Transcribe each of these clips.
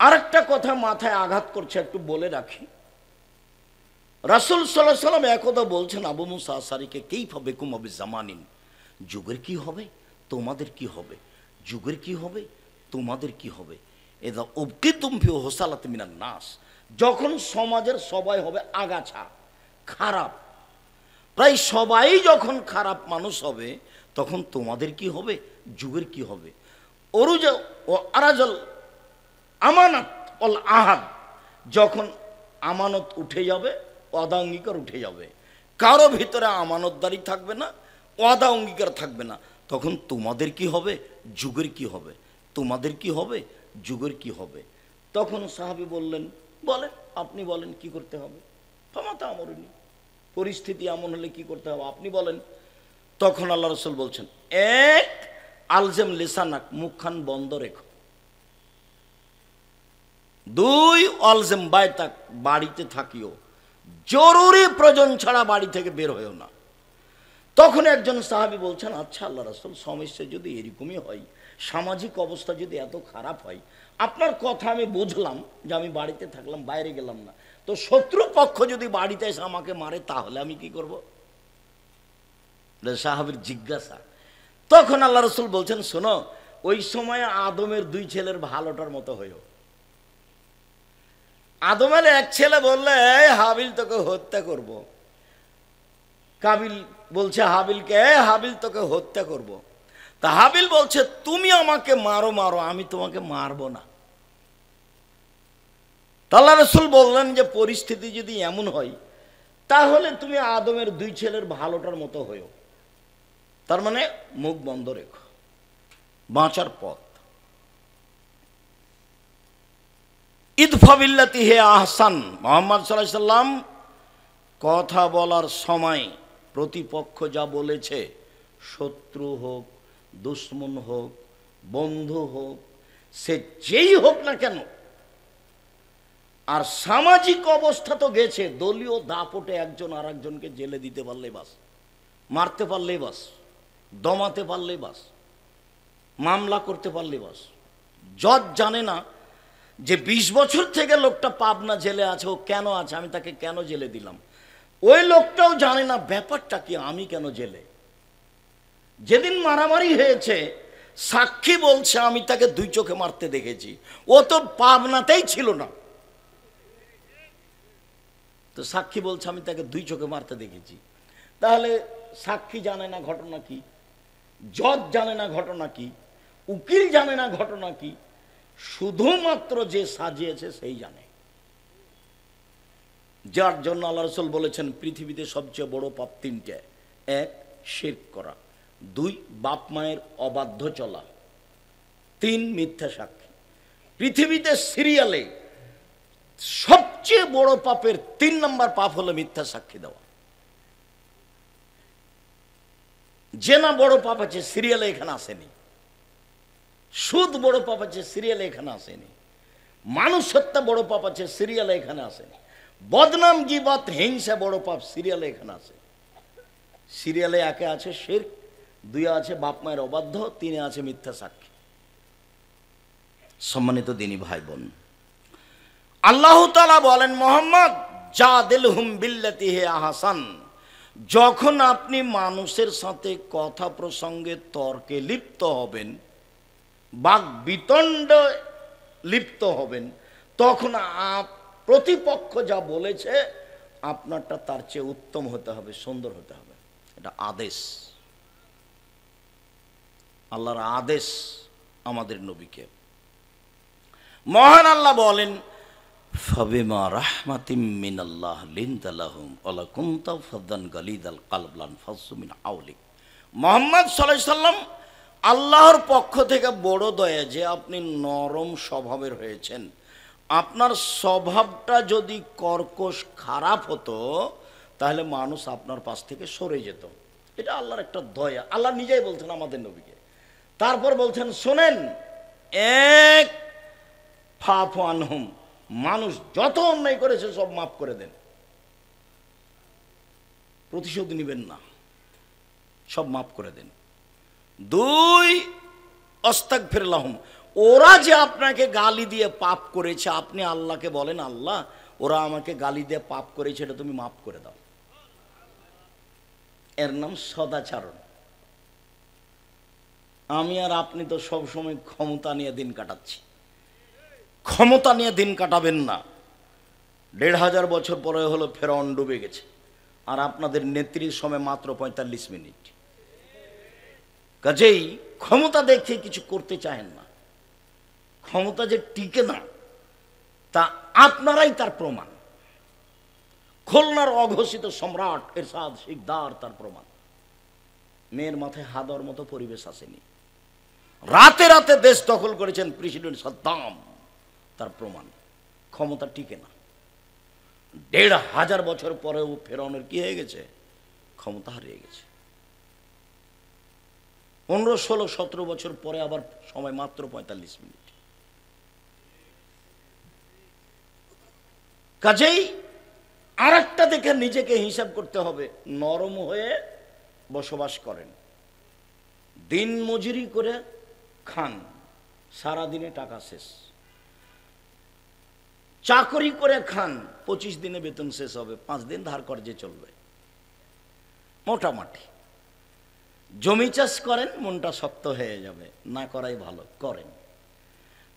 আরেকটা কথা মাথায় আঘাত করছে, একটু বলে রাখি। রাসূল সাল্লাল্লাহু আলাইহি সাল্লাম একদা বলছেন আবু মুসা আশআরীকে, কাইফা বিকুম আবি জামানিন, যুগের কি হবে, তোমাদের কি হবে, যুগের কি হবে, তোমাদের কি হবে। এদা উবকিতুম ফি হুসালাতি মিনান নাস, যখন সমাজের সবাই হবে আগাছা, খারাপ, প্রায় সবাই যখন খারাপ মানুষ হবে, তখন তোমাদের কি হবে, যুগের কি হবে। অরুজা ও আরাজল আমানত অল আহাদ, যখন আমানত উঠে যাবে, ওয়াদা অঙ্গীকার উঠে যাবে, কারো ভিতরে আমানতদারি থাকবে না, ওয়াদা অঙ্গীকার থাকবে না, তখন তোমাদের কি হবে, যুগের কি হবে, তোমাদের কি হবে, যুগের কি হবে। তখন সাহাবী বললেন, বলেন, আপনি বলেন কি করতে হবে। ফামাতা আমরুনি, পরিস্থিতি এমন হলে কি করতে হবে আপনি বলেন। তখন আল্লাহ রাসূল বলছেন, এক, আলজেম লিসানাক, মুখখান বন্ধ রেখো। দুই, অলজেম বাইতাক, বাড়িতে থাকিও, জরুরি প্রয়োজন ছাড়া বাড়ি থেকে বের হয়েও না। তখন একজন সাহাবী বলছেন, আচ্ছা আল্লাহ রাসূল, সমস্যা যদি এরকমই হয়, সামাজিক অবস্থা যদি এত খারাপ হয়, আপনার কথা আমি বুঝলাম যে আমি বাড়িতে থাকলাম, বাইরে গেলাম না, তো শত্রু পক্ষ যদি বাড়িতে এসে আমাকে মারে, তাহলে আমি কি করব? সাহাবীর জিজ্ঞাসা। তখন আল্লাহ রাসূল বলছেন, শোনো, ওই সময় আদমের দুই ছেলের ভালোটার মতো হইও। আদমের এক ছেলে বললে, হাবিল তোকে হত্যা করব। কাবিল বলছে হাবিলকে, হাবিল তোকে হত্যা করব। তা হাবিল বলছে, তুমি আমাকে মারো মারো, আমি তোমাকে মারবো না। আল্লাহ রাসূল বললেন যে পরিস্থিতি যদি এমন হয়, তাহলে তুমি আদমের দুই ছেলের ভালোটার মতো হইও। তার মানে মুখ বন্ধ রেখো, বাঁচার পথ। ইদফা বিল্লাতি হে আহসান, মুহাম্মদ সাল্লাল্লাহু আলাইহি সাল্লাম কথা বলার সময় প্রতিপক্ষ যা বলেছে, শত্রু হোক, দুশ্মন হোক, বন্ধু হোক, সে যেই হোক না কেন, আর সামাজিক অবস্থা তো গেছে, দলীয় দাপটে একজন আর একজনকে জেলে দিতে পারলেই বাস, মারতে পারলেই বাস, দমাতে পারলেই বাস, মামলা করতে পারলেই বাস। জজ জানে না যে 20 বছর থেকে লোকটা পাবনা জেলে আছে, ও কেন আছে, আমি তাকে কেন জেলে দিলাম। ওই লোকটাও জানে না ব্যাপারটা কি, আমি কেন জেলে। যেদিন মারামারি হয়েছে, সাক্ষী বলছে আমি তাকে দুই চোখে মারতে দেখেছি, ও তো পাবনাতেই ছিল না, তো সাক্ষী বলছে আমি তাকে দুই চোখে মারতে দেখেছি। তাহলে সাক্ষী জানে না ঘটনা কি, জজ জানে না ঘটনা কি, উকিল জানে না ঘটনা কি, শুধুমাত্র যে সাজিয়েছে সেই জানে। যার জন্য আল্লাহ রাসূল বলেছেন, পৃথিবীতে সবচেয়ে বড় পাপ তিনটে। এক, শিরক করা। দুই, বাপ মায়ের অবাধ্য চলা। তিন, মিথ্যা সাক্ষী। পৃথিবীতে সিরিয়ালে সবচেয়ে বড় পাপের 3 নম্বর পাপ হলো মিথ্যা সাক্ষী দেওয়া। জেনা বড় পাপ আছে, সিরিয়ালে এখানে আসেনি। সুদ বড় পাপ আছে, সিরিয়ালে এখানে আসেনি। মানুষ হত্যা বড় পাপ আছে, সিরিয়ালে এখানে আসেনি। বদনাম, গীবত, হিংসা বড় পাপ, সিরিয়ালে এখানে আসে। সিরিয়ালে একে আছে শিরক, দুই আছে বাপ মায়ের অবাধ্য, তিনে আছে মিথ্যা সাক্ষী। সম্মানিত দিনী ভাই বোন, আল্লাহ তাআলা বলেন, মুহাম্মদ জাদিলহুম বিল্লাতি হি আহসান, যখন আপনি মানুষের সাথে কথা প্রসঙ্গে তর্কে লিপ্ত হবেন, বাক বিতণ্ডে লিপ্ত হবেন, তখন প্রতিপক্ষ যা বলেছে আপনারটা তার চেয়ে উত্তম হতে হবে, সুন্দর হতে হবে। এটা আদেশ, আল্লাহর আদেশ আমাদের নবীকে। মহান আল্লাহ বলেন, ফাবিমা রাহমাতিম মিনাল্লাহ লিনতা লাহুম ওয়ালা কুনতা ফাদ্দান গালিদাল কলব লানফাসু মিন হাওলিক। মুহাম্মদ সাল্লাল্লাহু আলাইহি সাল্লাম, আল্লাহর পক্ষ থেকে বড় দয়া যে আপনি নরম স্বভাবের হয়েছেন। আপনার স্বভাবটা যদি কর্কশ খারাপ হতো, তাহলে মানুষ আপনার পাশ থেকে সরে যেত। এটা আল্লাহর একটা দয়া। আল্লাহ নিজেই বলছেন আমাদের নবীকে। তারপর বলছেন, শোনেন, এক, ফাফু আনহুম, মানুষ যত অন্যায় করেছে সব মাফ করে দেন, প্রতিশোধ নেবেন না, সব মাফ করে দেন। দুই, আস্তাগফির লাহুম, ওরা যে আপনাকে গালি দিয়ে পাপ করেছে, আপনি আল্লাহকে বলেন, আল্লাহ ওরা আমাকে গালি দিয়ে পাপ করেছে, এটা তুমি মাফ করে দাও। এর নাম সদাচরণ। আমি আর আপনি তো সব সময় ক্ষমতা নিয়ে দিন কাটাচ্ছি। ক্ষমতা নিয়ে দিন কাটাবেন না। ১৫০০ বছর পরে হলো ফেরাউন ডুবে গেছে, আর আপনাদের নেত্রীর সময় মাত্র ৪৫ মিনিট। কাজেই ক্ষমতা দেখে কিছু করতে চাহেন না। ক্ষমতা যে টিকে না তা আপনারাই তার প্রমাণ। খুলনার অঘোষিত সম্রাট এরশাদ শিকদার তার প্রমাণ। মেয়ের মাথায় হাদার মতো পরিবেশ আসেনি। রাতে রাতে দেশ দখল করেছেন প্রেসিডেন্ট সাদ্দাম, তার প্রমাণ। ক্ষমতা টিকে না। ১৫০০ বছর পরেও ফেরাউনের কি হয়ে গেছে? ক্ষমতা হারিয়ে গেছে। ১৫, ১৬, ১৭ বছর পরে আবার সময় মাত্র ৪৫ মিনিট। কাজেই আর একটা দেখে নিজেকে হিসাব করতে হবে। নরম হয়ে বসবাস করেন, দিন মজুরি করে খান, সারাদিনে টাকা শেষ। চাকরি করে খান, ২৫ দিনে বেতন শেষ হবে, ৫ দিন ধার কর্জে চলবে মোটামুটি। জমি চাষ করেন, মনটা শক্ত হয়ে যাবে, না করাই ভালো, করেন।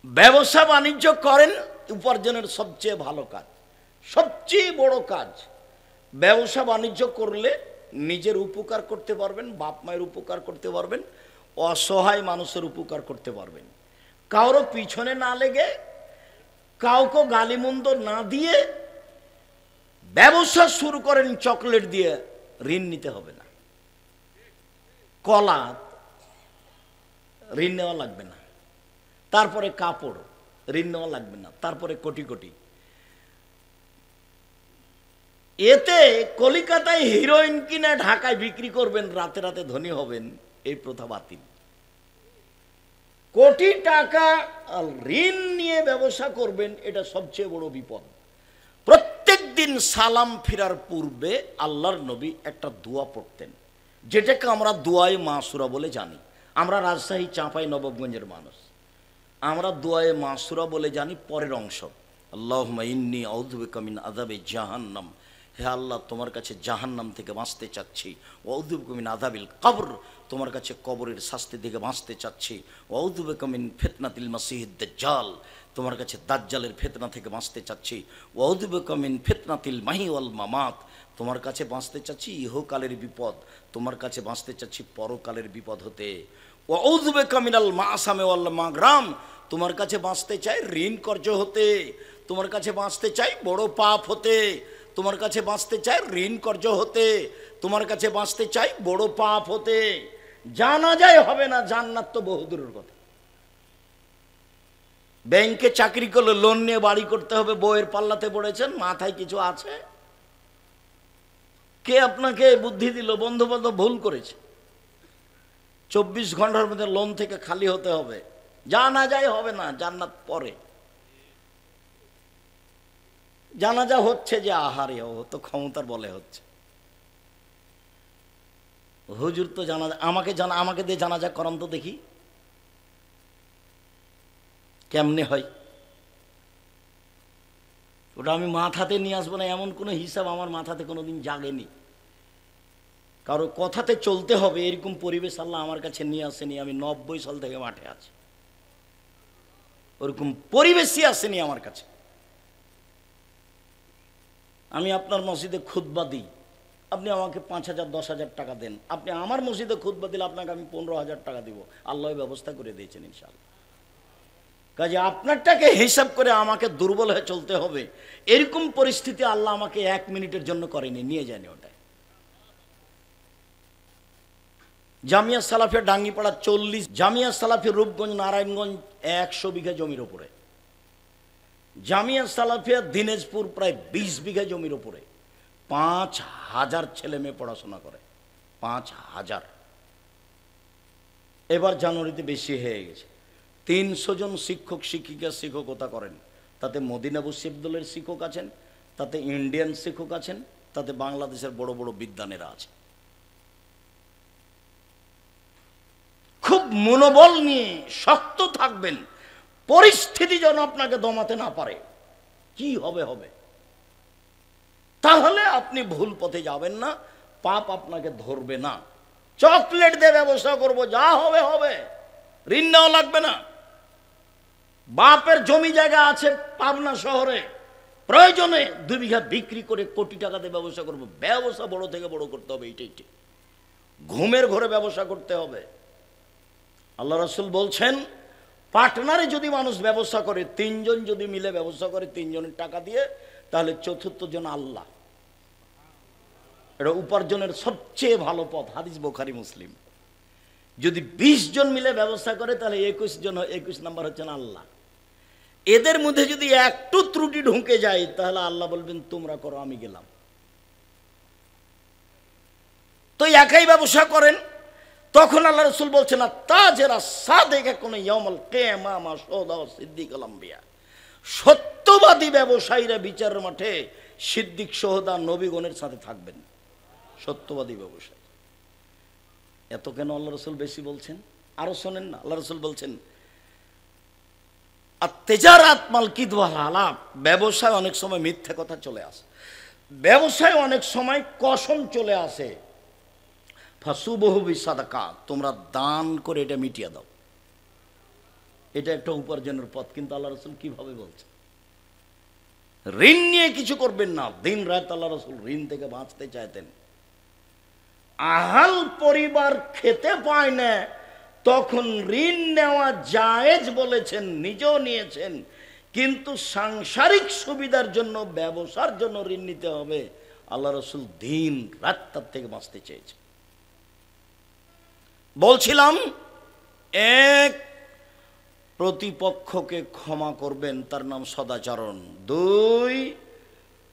ব্যবসা বাণিজ্য করেন, উপার্জনের সবচেয়ে ভালো কাজ, সবচেয়ে বড় কাজ। ব্যবসা বাণিজ্য করলে নিজের উপকার করতে পারবেন, বাপ মায়ের উপকার করতে পারবেন, অসহায় মানুষের উপকার করতে পারবেন। কারো পিছনে না লেগে, কাউকে গালিমন্দ না দিয়ে ব্যবসা শুরু করেন। চকলেট দিয়ে ঋণ নিতে হবে না, কলা ঋণ নেওয়া লাগবে না, তারপরে কাপড় ঋণ নেওয়া লাগবে না, তারপরে কোটি কোটি। এতে কলিকাতায় হিরোইন কিনে ঢাকায় বিক্রি করবেন, রাতে রাতে ধনী হবেন, এই প্রথা বাতিল। কোটি টাকা ঋণ নিয়ে ব্যবসা করবেন, এটা সবচেয়ে বড় বিপদ। প্রত্যেক দিন সালাম ফিরার পূর্বে আল্লাহর নবী একটা দোয়া পড়তেন, যেটাকে আমরা দোয়ায়ে মাসুরা বলে জানি। আমরা রাজশাহী চাঁপাই নবাবগঞ্জের মানুষ, আমরা দোয়ায়ে মাসুরা বলে জানি পরের অংশ, আল্লাহুম্মা ইন্নী আউযু বিকা মিন আযাবি জাহান্নাম। হে আল্লাহ, তোমার কাছে জাহান্নাম থেকে বাঁচতে চাচ্ছি। ওয়াউযু বিকা মিন আযাবিল কবর, তোমার কাছে কবরের শাস্তি থেকে বাঁচতে চাচ্ছি। ওয়াউযু বিকা মিন ফিতনাতিল মাসিহিদ দাজ্জাল, তোমার কাছে দাজ্জালের ফিতনা থেকে বাঁচতে চাচ্ছি। ওয়াউযু বিকা মিন ফিতনাতিল মাহি ওয়াল মামাত, তোমার কাছে বাঁচতে চাচ্ছি ইহকালের বিপদ, তোমার কাছে বাঁচতে চাচ্ছি পরকালের বিপদ হতে। ওয়াউযু বিকা মিনাল মাসামি ওয়াল মাগরাম, তোমার কাছে বাঁচতে চাই ঋণ কর্জ হতে, তোমার কাছে বাঁচতে চাই বড় পাপ হতে, তোমার কাছে বাঁচতে চাই ঋণ কর্জ হতে, তোমার কাছে বাঁচতে চাই বড় পাপ হতে। জানা যায় হবে না, জান্নাত তো বহুদূরের কথা। ব্যাংকে চাকরি করলে লোন নিয়ে বাড়ি করতে হবে, বউয়ের পাল্লাতে পড়েছেন, মাথায় কিছু আছে? কে আপনাকে বুদ্ধি দিল? বন্ধু বান্ধব ভুল করেছে। ২৪ ঘন্টার মধ্যে লোন থেকে খালি হতে হবে। জানা যায় হবে না, জান্নাত পরে। জানাজা হচ্ছে যে আহারে, ও তো ক্ষমতার বলে হচ্ছে। হুজুর তো জানাজা, আমাকে দিয়ে জানাজা করান তো দেখি কেমনে হয়। ওটা আমি মাথাতে নিয়ে আসবো না, এমন কোনো হিসাব আমার মাথাতে কোনোদিন জাগেনি। কারো কথাতে চলতে হবে এরকম পরিবেশ আল্লাহ আমার কাছে নিয়ে আসেনি। আমি ৯০ সাল থেকে মাঠে আছি, ওরকম পরিবেশই আসেনি আমার কাছে। আমি আপনার মসজিদে খুতবা দিই, আপনি আমাকে ৫,০০০, ১০,০০০ টাকা দেন। আপনি আমার মসজিদে খুতবা দিলে আপনাকে আমি ১৫,০০০ টাকা দিব। আল্লাহ ব্যবস্থা করে দিয়েছেন ইনশাআল্লাহ। কাজে আপনারটাকে হিসাব করে আমাকে দুর্বল হয়ে চলতে হবে, এরকম পরিস্থিতি আল্লাহ আমাকে ১ মিনিটের জন্য করেনি, নিয়ে যায়নি ওটাই। জামিয়া সালাফিয়া ডাঙ্গিপাড়া ৪০, জামিয়া সালাফিয়া রূপগঞ্জ নারায়ণগঞ্জ ১০০ বিঘা জমির ওপরে, জামিয়া সালাফিয়া দিনাজপুর প্রায় ২০ বিঘা জমির ওপরে ৫,০০০ ছেলে মেয়ে পড়াশোনা করে, ৫,০০০। এবার জানুয়ারিতে বেশি হয়ে গেছে। ৩০০ জন শিক্ষক শিক্ষিকা শিক্ষকতা করেন। তাতে মদিনা বিশ্ববিদ্যালয়ের শিক্ষক আছেন, তাতে ইন্ডিয়ান শিক্ষক আছেন, তাতে বাংলাদেশের বড় বড় বিদ্বানেরা আছে। খুব মনোবল নিয়ে শক্ত থাকবেন। পরিস্থিতি যেন আপনাকে দমাতে না পারে, কি হবে হবে, তাহলে আপনি ভুল পথে যাবেন না, পাপ আপনাকে ধরবে না। চকলেট দিয়ে ব্যবসা করব, যা হবে হবে, ঋণ নেওয়া লাগবে না। বাপের জমি জায়গা আছে পাবনা শহরে, প্রয়োজনে 2 বিঘা বিক্রি করে কোটি টাকা দিয়ে ব্যবসা করব। ব্যবসা বড় থেকে বড় করতে হবে, এইটাই ঠিক। ঘুমের ঘরে ব্যবসা করতে হবে। আল্লাহ রাসূল বলছেন, পার্টনারে যদি মানুষ ব্যবসা করে, 3 জন যদি মিলে ব্যবসা করে 3 জনের টাকা দিয়ে, তাহলে চতুর্থ জন আল্লাহ। এটা উপার্জনের সবচেয়ে ভালো পথ, হাদিস বুখারী মুসলিম। যদি 20 জন মিলে ব্যবসা করে, তাহলে 21 নাম্বার হচ্ছেন আল্লাহ। এদের মধ্যে যদি একটু ত্রুটি ঢুকে যায়, তাহলে আল্লাহ বলবেন তোমরা করো, আমি গেলাম। তো একাই ব্যবসা করেন, তখন আল্লাহ রাসূল বলছেন, তাজেরা সাদেকা কোন ইয়াউমুল কিয়ামা মা শুহাদা ওয়া সিদ্দিকুল আম্বিয়া। সত্যবাদী ব্যবসায়ীরা বিচারের মাঠে সিদ্দিক, শুহাদা, নবীগণের সাথে থাকবেন। সত্যবাদী ব্যবসায়ী। এত কেন আল্লাহ রাসূল বেশি বলছেন? আরো শোনেন না, আল্লাহ রাসূল বলছেন, আত-তিজারাত মাল কিদওয়াল আলাপ। ব্যবসায় অনেক সময় মিথ্যা কথা চলে আসে, ব্যবসায় অনেক সময় কসম চলে আসে। ফাসুবহু বিসাদাকা, তোমরা দান করে এটা মিটিয়ে দাও। এটা একটা উপার্জনের পথ। কিন্তু আল্লাহ রাসূল কিভাবে বলছেন? ঋণ নিয়ে কিছু করবেন না। দিন রাত আল্লাহ রাসূল ঋণ থেকে বাঁচতে চাইতেন। আহাল পরিবার খেতে পায় না, তখন ঋণ নেওয়া জায়েজ বলেছেন, নিজেও নিয়েছেন। কিন্তু সাংসারিক সুবিধার জন্য, ব্যবসার জন্য ঋণ নিতে হবে, আল্লাহ রাসূল দিন রাত তার থেকে বাঁচতে চেয়েছেন। বলছিলাম, 1, প্রতিপক্ষকে ক্ষমা করবেন, তার নাম সদাচরণ। 2,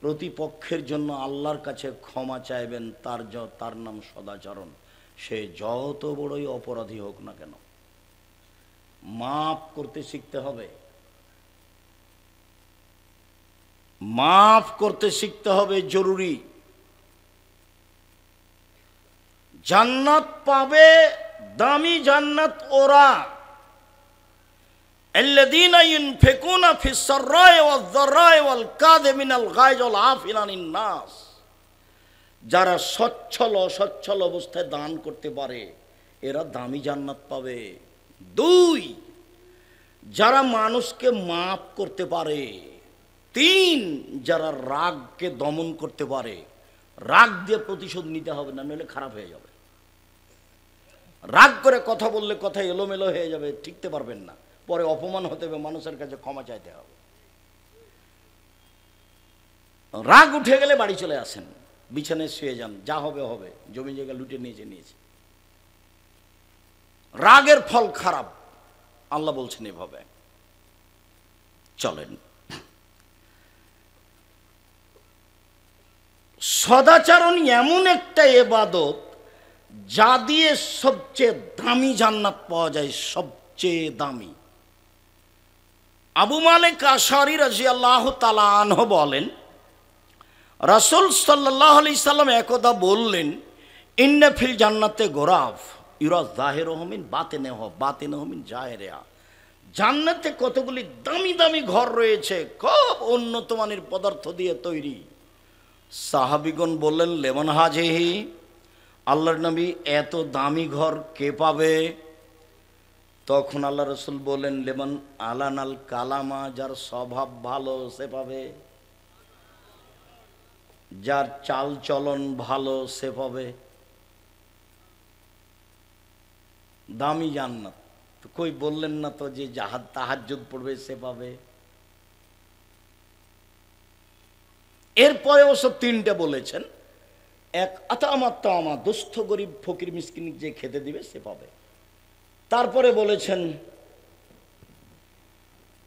প্রতিপক্ষের জন্য আল্লাহর কাছে ক্ষমা চাইবেন, তার নাম সদাচরণ। সে যত বড়ই অপরাধী হোক না কেন, মাফ করতে শিখতে হবে। মাফ করতে শিখতে হবে, জরুরি। জান্নাত পাবে, দামি জান্নাত ওরা, আল্লাযীনা ইউনফিকুনা ফিস সাররাই ওয়াজ যাররাই ওয়াল কাযিমিনাল গায়জ ওয়াল আফিনা আনিন নাস। যারা সচ্ছল অসচ্ছল অবস্থায় দান করতে পারে, এরা দামি জান্নাত পাবে। 2, যারা মানুষকে মাফ করতে পারে। 3, যারা রাগকে দমন করতে পারে। রাগ দিয়ে প্রতিশোধ নিতে হবে না, নইলে খারাপ হয়ে যাবে। রাগ করে কথা বললে কথা এলোমেলো হয়ে যাবে, টিকতে পারবেন না, পরে অপমান হতে হবে, মানুষের কাছে ক্ষমা চাইতে হবে। রাগ উঠে গেলে বাড়ি চলে আসেন, বিছানায় শুয়ে যান, যা হবে হবে, জমি জায়গা লুটে নিয়েছে। রাগের ফল খারাপ, আল্লাহ বলছেন এভাবে। চলেন, সদাচরণ এমন একটা ইবাদত, যা দিয়ে সবচেয়ে দামি জান্নাত পাওয়া যায়, সবচেয়ে দামি। আবু মালিক আশআরী রাদিয়াল্লাহু তাআলা আনহু বলেন, রাসূল সাল্লাল্লাহু আলাইহি সাল্লাম একদা বললেন, ইন্না ফিল জান্নাতে গোরাফ ইউরা যাহিরুহু মিন বাতিনুহু মিন জাহিরিহা। জান্নাতে কতগুলি দামি দামি ঘর রয়েছে, খুব উন্নত মানের পদার্থ দিয়ে তৈরি। সাহাবীগণ বললেন, লেমন হাজিহি, আল্লাহর নবী, এত দামি ঘর কে পাবে? তখন আল্লাহ রাসূল বললেন, লেমন আলানাল কালামা, যার স্বভাব ভালো সে পাবে, যার চাল চলন ভালো সে পাবে। দামি জান্নাত। কই বললেন না তো যে তাহাজ্জুদ পড়বে সে পাবে। এরপরে অবশ্য 3টে বলেছেন। 1, আতামা, দুস্থ গরিব ফকির মিসকিন যে খেতে দিবে সে পাবে। তারপরে বলেছেন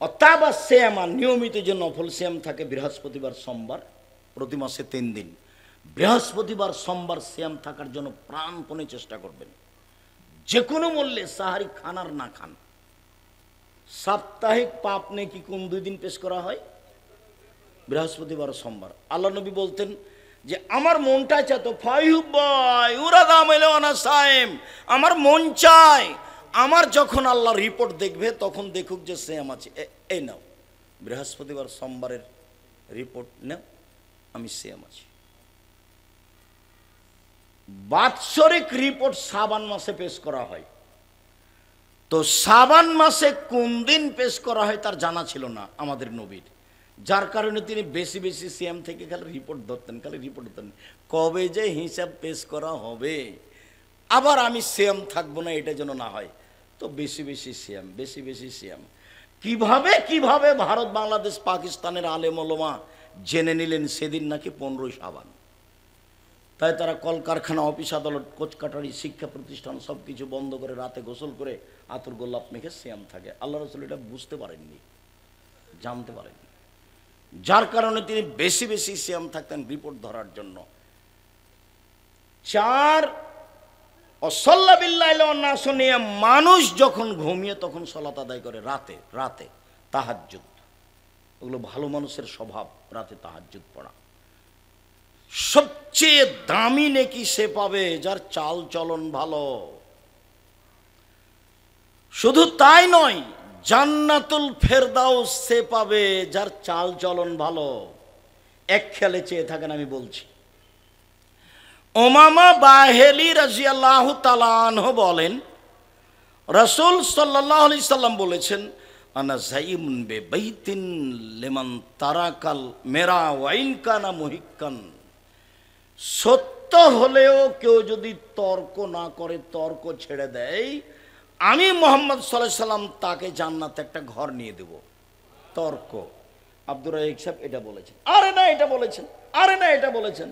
অতাবা সিয়ামা, নিয়মিত যে নফল সিয়াম থাকে, বৃহস্পতিবার সোমবার, প্রতি মাসে 3 দিন। বৃহস্পতিবার সোমবার সিয়াম থাকার জন্য প্রাণপণে চেষ্টা করবেন। যে কোনো মূল্যে সাহারি খান আর না খান। সাপ্তাহিক পাপ নেকি কোন 2 দিন পেশ করা হয়? বৃহস্পতিবার সোমবার। আল্লাহ নবী বলতেন যে আমার মনটা চায় তো ফাইহুবাই উরাদাম এলানা সাইম, আমার মন চায় আমার যখন আল্লাহ রিপোর্ট দেখবে তখন দেখুক যে সেম আছে, এই নাও বৃহস্পতিবার সোমবারের রিপোর্ট নাও, আমি সেম আছি। বাৎসরিক রিপোর্ট শ্রাবণ মাসে পেশ করা হয়, তো শ্রাবণ মাসে কোন দিন পেশ করা হয় তার জানা ছিল না আমাদের নবীর, যার কারণে তিনি বেশি বেশি সিএম থেকে খালি রিপোর্ট ধরতেন, খালি রিপোর্ট ধরতেন, কবে যে হিসাব পেশ করা হবে আবার আমি সিএম থাকবো না এটা যেন না হয়, তো বেশি বেশি সিএম, বেশি বেশি সিএম। কিভাবে কিভাবে ভারত বাংলাদেশ পাকিস্তানের আলেম ওলামা জেনে নিলেন সেদিন নাকি 15 শ্রাবণ। তাই তারা কলকারখানা, অফিস আদালত, কোচকাটারি, শিক্ষা প্রতিষ্ঠান সব কিছু বন্ধ করে রাতে গোসল করে আতর গোলাপ মেখে সিয়াম থাকে। আল্লাহ রাসূল এটা বুঝতে পারেননি, জানতে পারেননি, যার কারণে তিনি বেশি বেশি সিয়াম থাকতেন রিপোর্ট ধরার জন্য। 4 অসল্লা বিল্লাহি ওয়ান নাস নিয়ে মানুষ যখন ঘুমিয়ে তখন সালাত আদায় করে রাতে, রাতে তাহাজ্জুদ, ওগুলো ভালো মানুষের স্বভাব, রাতে তাহাজ্জুদ পড়া। সবচেয়ে দামি নেকি সে পাবে যার চাল চলন ভালো। শুধু তাই নয়, জান্নাতুল ফেরদাউস সে পাবে যার চাল চলন ভালো। এক খেয়ালে চেয়ে থাকেন, আমি বলছি। উমামা বাহেলি রাদিয়াল্লাহু তাআলা আনহু বলেন, রাসূল সাল্লাল্লাহু আলাইহি সাল্লাম বলেছেন, আনা যাইমুন বিবাইতিন লিমান তারাকাল মেরা ওয়াইন কানা মুহিক্কান। সত্য হলেও কেউ যদি তর্ক না করে, তর্ক ছেড়ে দেয়, আমি মুহাম্মদ সাল্লাল্লাহু আলাইহি সাল্লাম তাকে জান্নাতে একটা ঘর নিয়ে দেব। তর্ক, আব্দুর রাজ্জাক সাহেব এটা বলেছেন, আরে না এটা বলেছেন, আরে না এটা বলেছেন,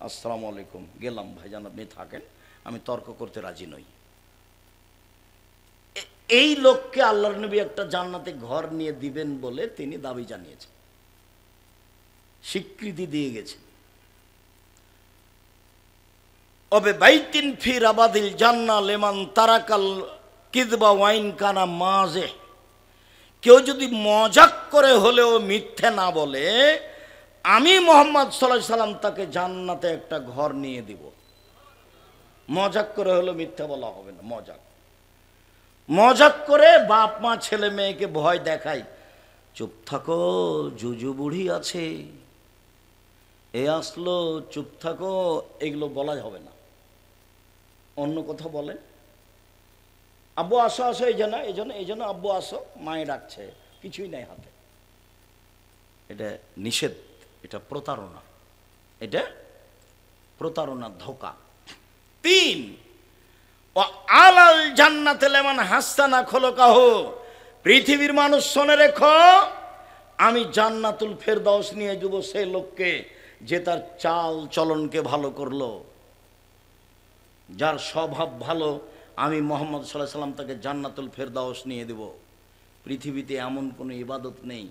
আসসালামু আলাইকুম, গেলাম ভাইজান আপনি থাকেন, আমি তর্ক করতে রাজি নই। এই লোককে আল্লাহর নবী একটা জান্নাতে ঘর নিয়ে দিবেন বলে তিনি দাবি জানিয়েছেন, স্বীকৃতি দিয়ে গেছেন। ওবে বাইতিন ফি রাবাদিল জান্নাহ লিমান তারাকাল কিযবা ওয়াইন কানা মাজে। কেউ যদি মজাক করে হলেও মিথ্যে না বলে, আমি মুহাম্মদ সাল্লাল্লাহু আলাইহি সাল্লাম তাকে জান্নাতে একটা ঘর নিয়ে দিব। মজাক করে হলেও মিথ্যা বলা হবে না। মজাক, মজাক করে বাপ মা ছেলে মেয়েকে ভয় দেখায়, চুপ থাকো জুজু বুড়ি আছে, এ আসলো চুপ থাকো, এগুলো বলা হবে না। অন্য কথা বলেন, আব্বু আসো আসো, এই জন্য আব্বু আসো, মায়ে ডাকছে, কিছুই নাই হাতে, এটা নিষেধ, এটা প্রতারণা, এটা প্রতারণা, ধোঁকা। 3 ও আলাল জান্নাতে লিমান হাসানা খলকাহু। পৃথিবীর মানুষ শোনে রেখো, আমি জান্নাতুল ফেরদাউস নিয়ে যাব সেই লোককে যে তার চাল চলনকে ভালো করলো, যার স্বভাব ভালো, আমি মুহাম্মদ সাল্লাল্লাহু আলাইহি সাল্লাম তাকে জান্নাতুল ফেরদাউস নিয়ে দেব। পৃথিবীতে এমন কোনো ইবাদত নেই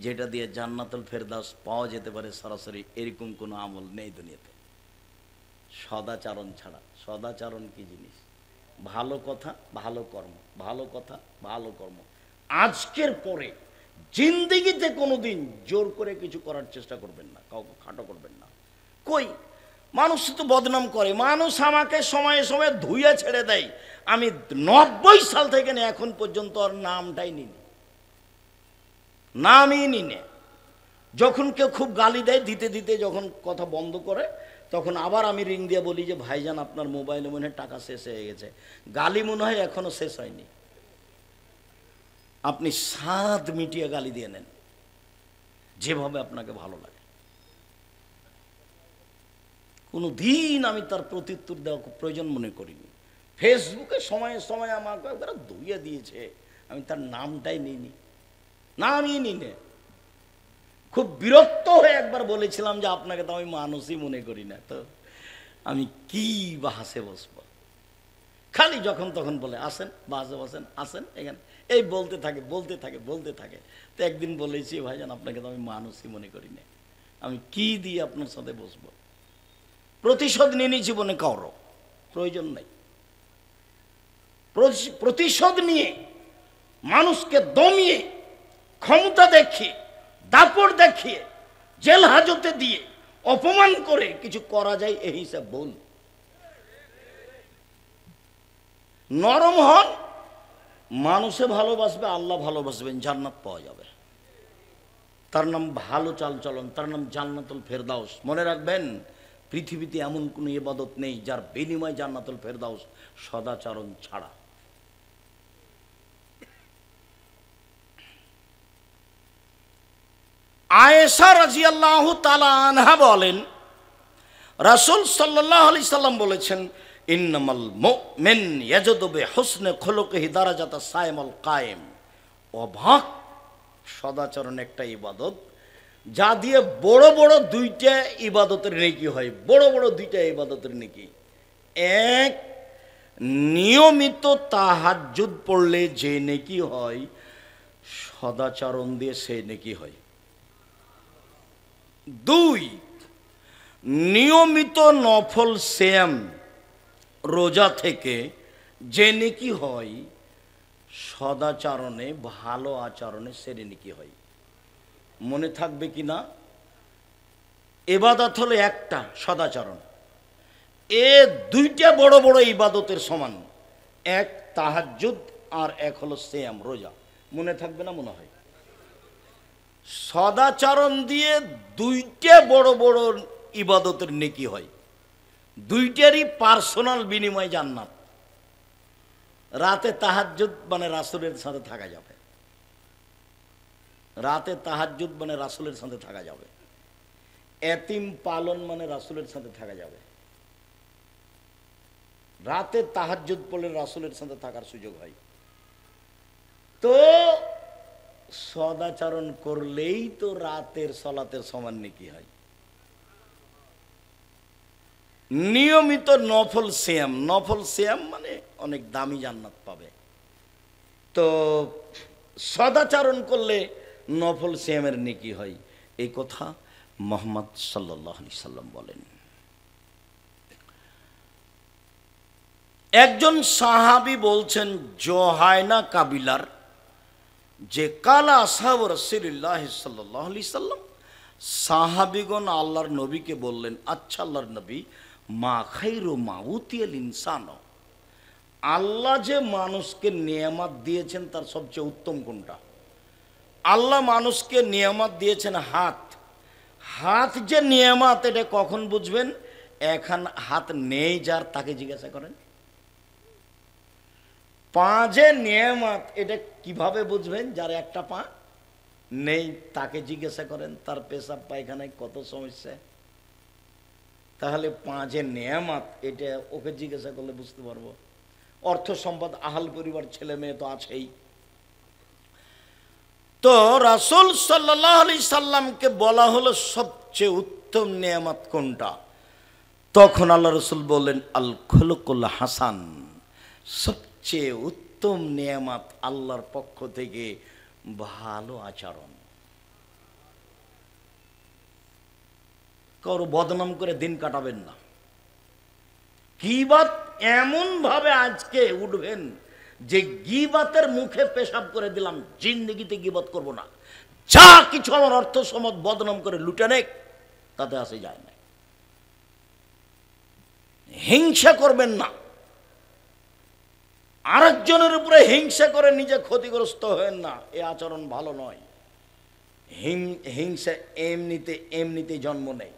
যেটা দিয়ে জান্নাতুল ফেরদাউস পাওয়া যেতে পারে সরাসরি, এরকম কোনো আমল নেই দুনিয়াতে, সদাচরণ ছাড়া। সদাচরণ কি জিনিস? ভালো কথা, ভালো কর্ম, ভালো কথা, ভালো কর্ম। আজকের পরে জিন্দেগিতে কোনোদিন জোর করে কিছু করার চেষ্টা করবেন না, কাউকে খাটো করবেন না। কই মানুষ তো বদনাম করে, মানুষ আমাকে সময়ে সময়ে ধুয়ে ছেড়ে দেয়। আমি 90 সাল থেকে নিয়ে এখন পর্যন্ত আর নামটাই নিনি, নামই নিনে। যখন কেউ খুব গালি দেয়, দিতে দিতে যখন কথা বন্ধ করে, তখন আবার আমি রিং দিয়ে বলি যে ভাইজান আপনার মোবাইলে মনে হয় টাকা শেষ হয়ে গেছে। গালি মনে হয় এখনো শেষ হয়নি, আপনি স্বাদ মিটিয়ে গালি দিয়ে নেন যেভাবে আপনাকে ভালো লাগে। কোনো দিন আমি তার প্রত্যুত্তর দেওয়া প্রয়োজন মনে করিনি। ফেসবুকে সময়ে সময়ে আমাকে একবার ধুইয়ে দিয়েছে, আমি তার নামটাই নিইনি, নামই নিনে। খুব বিরক্ত হয়ে একবার বলেছিলাম যে আপনাকে তো আমি মানুষই মনে করি না, তো আমি কি বাসে বসবো। খালি যখন তখন বলে আসেন, বাসে বসেন, আসেন এখানে, এই বলতে থাকে বলতে থাকে বলতে থাকে। তো একদিন বলেছি ভাইজান আপনাকে তো আমি মানুষই মনে করি না, আমি কি দিয়ে আপনার সাথে বসবো। প্রতিশোধ নিয়ে জীবনে কারো প্রয়োজন নাই। প্রতিশোধ নিয়ে মানুষকে দমিয়ে, ক্ষমতা দেখিয়ে, দাপট দেখিয়ে, জেল হাজতে দিয়ে, অপমান করে কিছু করা যায় এই হিসাব ভুল। নরম হন, মানুষে ভালোবাসবে, আল্লাহ ভালোবাসবেন, জান্নাত পাওয়া যাবে। তার নাম ভালো চালচলন, তার নাম জান্নাতুল ফেরদাউস। মনে রাখবেন, পৃথিবীতে এমন কোনো ইবাদত নেই যার বিনিময় জান্নাতুল ফেরদাউস সদাচরণ ছাড়া। আয়েশা রাদিয়াল্লাহু তাআলা আনহা বলেন, রাসূল সাল্লাল্লাহু আলাইহি সাল্লাম বলেছেন, ইন্নামাল মুমিন ইয়াজুদু বিহুসনি খুলুকিহি দারাজাতাস সাইমুল কায়েম। অবাক, সদাচরণ একটা ইবাদত যা দিয়ে বড় বড় দুইটা ইবাদতের নেকি হয়। বড় বড় দুইটা ইবাদতের নেকি। এক, নিয়মিত তাহাজ্জুদ পড়লে যে নেকি হয়, সদাচরণ দিয়ে সেই নেকি হয়। দুই, নিয়মিত নফল সিয়াম রোজা থেকে যে নেকি হয়, সদাচরণে ভালো আচরণে সেরে নেকি হয়। মনে থাকবে কি না? ইবাদত হলো একটা, সদাচরণ। এ দুইটা বড় বড় ইবাদতের সমান। এক তাহাজ্জুদ আর এক হলো সিয়াম রোজা। মনে থাকবে না মনে হয়? সদাচরণ দিয়ে দুইটা বড় বড় ইবাদতের নেকি হয়। দুইটারই পার্সোনাল বিনিময় জান্নাত। রাতে তাহাজ্জুদ মানে রাসূলের সাথে থাকা যাবে। রাতে তাহাজ্জুদ মানে রাসূলের সাথে থাকা যাবে। এতিম পালন মানে রাসূলের সাথে থাকা যাবে। রাতে তাহাজ্জুদ পড়লে রাসূলের সাথে থাকার সুযোগ হয়। তো সদাচরণ করলেই তো রাতের সালাতের সমান নেকি হয়। নিয়মিত নফল সিয়াম, নফল সিয়াম মানে অনেক দামি জান্নাত পাবে। তো সদাচরণ করলে নফল সিয়ামের নেকি হয়, এই কথা মুহাম্মদ সাল্লাল্লাহু আলাইহি সাল্লাম বলেন। একজন সাহাবী বলছেন, জোহায়না কাবিলার যে কালা আসহাব রাসূলুল্লাহ সাল্লাল্লাহু আলাইহি সাল্লাম, সাহাবীগণ আল্লাহর নবীকে বললেন, আচ্ছা আল্লাহর নবী, মা খাইরু মা উতিয়াল ইনসান, আল্লাহ যে মানুষকে নিয়ামত দিয়েছেন তার সবচেয়ে উত্তম কোনটা? আল্লাহ মানুষকে নিয়ামত দিয়েছেন হাত। হাত যে নিয়ামত, এটা কখন বুঝবেন? এখন হাত নেই যার, তাকে জিজ্ঞাসা করেন। পা যে নিয়ামত, এটা কিভাবে বুঝবেন? যার একটা পা নেই তাকে জিজ্ঞাসা করেন তার পেশাব পায়খানায় কত সমস্যা। তাহলে পা যে নিয়ামত, এটা ওকে জিজ্ঞাসা করলে বুঝতে পারবো। অর্থ সম্পদ, আহাল পরিবার, ছেলে মেয়ে তো আছেই। তো রাসূল সাল্লাল্লাহু আলাইহি সাল্লামকে বলা হলো সবচেয়ে উত্তম নিয়ামত কোনটা? তখন আল্লাহ রাসূল বললেন, আল খুলুকুল হাসান, সবচেয়ে উত্তম নিয়ামত আল্লাহর পক্ষ থেকে ভালো আচরণ। কারো বদনাম করে দিন কাটাবেন না। গীবত এমন ভাবে আজকে উঠবেন যে গীবতের মুখে পেশাব করে দিলাম, জিন্দেগিতে গীবত করব না, যা কিছু আমার অর্থ সম্পদ বদনাম করে লুটে নেক, তাতে আসে যায় না। হিংসা করবেন না, আরেকজনের উপরে হিংসা করে নিজে ক্ষতিগ্রস্ত হবেন না, এ আচরণ ভালো নয়। হিংসা এমনিতে জন্ম নেয়।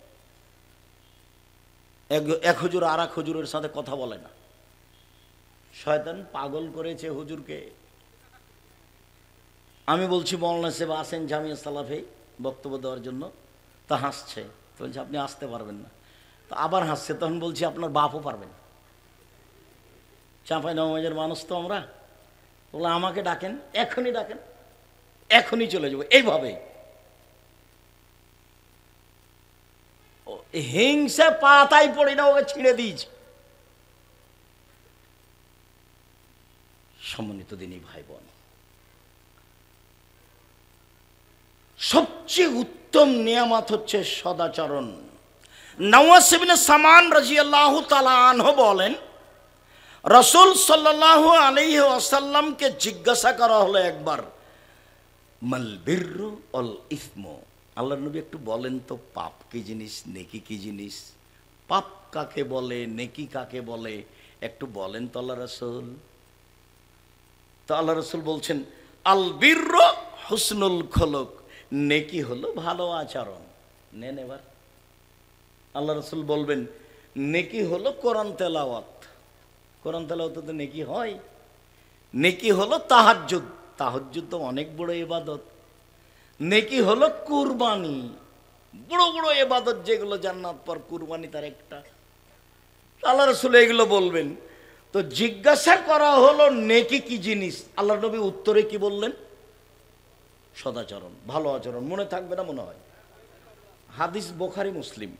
এক হুজুর আর এক হুজুরের সাথে কথা বলে না, শয়তান পাগল করেছে হুজুরকে। আমি বলছি মওলানা সাহেব আসেন জামিয়া সালাফে বক্তব্য দেওয়ার জন্য, তা হাসছে। বলছে আপনি আসতে পারবেন না। তো আবার হাসছে। তখন বলছি আপনার বাপও পারবেন। চাঁপাইনবাবগঞ্জের মানুষ তো আমরা। বলে আমাকে ডাকেন, এখনই ডাকেন, এখনই চলে যাবো। এইভাবে হিংসা পাতাই পড়ি না, ওকে ছিঁড়ে দিয়েছে। সম্মানিত দিনী ভাই বোন, সবচেয়ে উত্তম নিয়ামত হচ্ছে সদাচরণ। নওয়াস ইবনে সামান রাদিয়াল্লাহু তাআলা আনহু বলেন, রাসূল সাল্লাল্লাহু আলাইহি ওয়াসাল্লামকে জিজ্ঞাসা করা হলো একবার, মাল বিররু ওয়াল ইসমু, আল্লাহর নবী একটু বলেন তো পাপ কি জিনিস, নেকি কি জিনিস? পাপ কাকে বলে, নেকি কাকে বলে, একটু বলেন তো আল্লাহ রাসূল। তো আল্লাহ রসুল বলছেন আল বিরর হুসনুল খলক, নেকি হলো ভালো আচরণ। নেন এবার আল্লাহ রসুল বলবেন নেকি হলো কোরআন তেলাওয়াত। কোরআন তেলাওয়াত তো নেকি হয়। নেকি হলো তাহাজ্জুদ, তাহাজ্জুদ তো অনেক বড় ইবাদত। নেকি হলো কুরবানি, বড় বড় ইবাদত যেগুলো জান্নাত পর, কুরবানি তার একটা। আল্লাহ রসুল এগুলো বলবেন। তো জিজ্ঞাসা করা হলো নেকি কি জিনিস, আল্লাহ নবী উত্তরে কি বললেন? সদাচরণ, ভালো আচরণ। মনে থাকবে না মনে হয়? হাদিস বুখারী মুসলিম।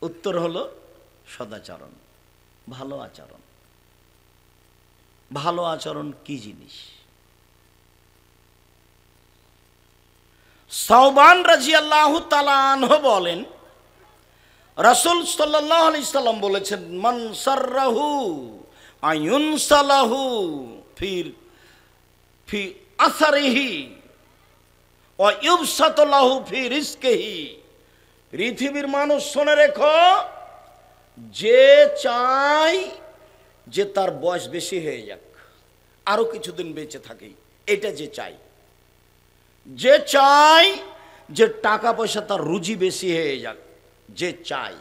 উত্তর হলো সদাচরণ, ভালো আচরণ। ভালো আচরণ কি জিনিস? সাওবান রাদিয়াল্লাহু তাআলা আনহু বলেন, রাসূল সাল্লাল্লাহু আলাইহি সাল্লাম বলেছেন, মান সাররাহু আয়ুনসালাহু ফি আসারিহি ওয়া ইউবসাতু লাহু ফি রিজকিহি। পৃথিবীর মানুষ শুনে রেখো, যে চায় যে তার বয়স বেশি হয়ে যাক, আরো কিছুদিন বেঁচে থাকি, এটা যে চাই। যে চাই যে টাকা পয়সা তার রুজি বেশি হয়ে যাক, যে চাই,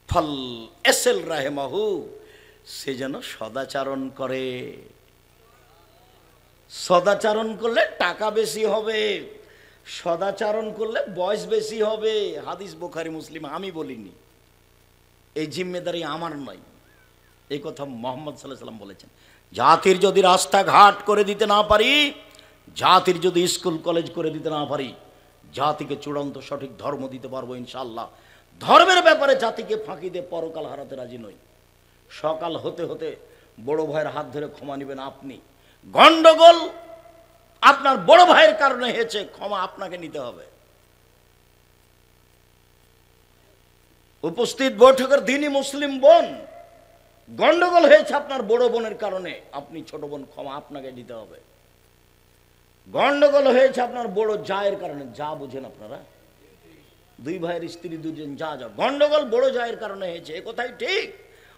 ফল এসেল রাহেমাহু, সে যেন সদাচরণ করে। সদাচরণ করলে টাকা বেশি হবে, সদাচরণ করলে বয়স বেশি হবে। হাদিস বুখারী মুসলিম, আমি বলিনি, এই জিম্মেদারি আমার নয়। এই কথা মুহাম্মদ সাল্লাল্লাহু আলাইহি ওয়াসাল্লাম বলেছেন। জাতির যদি রাস্তাঘাট করে দিতে না পারি, জাতির যদি স্কুল কলেজ করে দিতে না পারি, জাতিকে চূড়ান্ত সঠিক ধর্ম দিতে পারবো ইনশাআল্লাহ। ধর্মের ব্যাপারে জাতিকে ফাঁকি দিয়ে পরকাল হারাতে রাজি নই। সকাল হতে হতে বড় ভাইয়ের হাত ধরে ক্ষমা নেবেন আপনি। গন্ডগোল আপনার বড় ভাইয়ের কারণে হয়েছে, ক্ষমা আপনাকে নিতে হবে। উপস্থিত বৈঠকের দিনই মুসলিম বোন, গন্ডগোল হয়েছে আপনার বড় বোনের কারণে, আপনি ছোট বোন, ক্ষমা আপনাকে দিতে হবে। গন্ডগোল হয়েছে আপনার বড় জায়ের কারণে, যা বুঝেন আপনারা, দুই ভাইয়ের স্ত্রী দুজন, যা যা গন্ডগোল বড় জায়ের কারণে হয়েছে, এ কথাই ঠিক।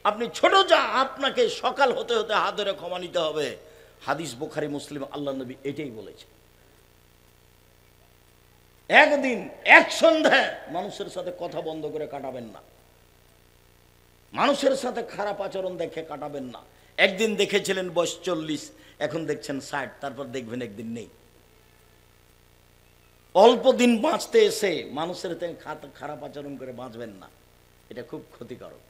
আপনি ছোট যা, আপনাকে সকাল হতে হতে হাত ধরে ক্ষমা নিতে হবে। হাদিস বুখারী মুসলিম, আল্লাহ নবী এটাই বলেছে। একদিন এক সন্ধ্যায় মানুষের সাথে কথা বন্ধ করে কাটাবেন না, মানুষের সাথে খারাপ আচরণ দেখে কাটাবেন না। একদিন দেখেছিলেন বয়স 40, এখন দেখছেন 60, তারপর দেখবেন একদিন নেই। অল্প দিন বাঁচতে এসে মানুষের সাথে খারাপ আচরণ করে বাঁচবেন না, এটা খুব ক্ষতিকারক।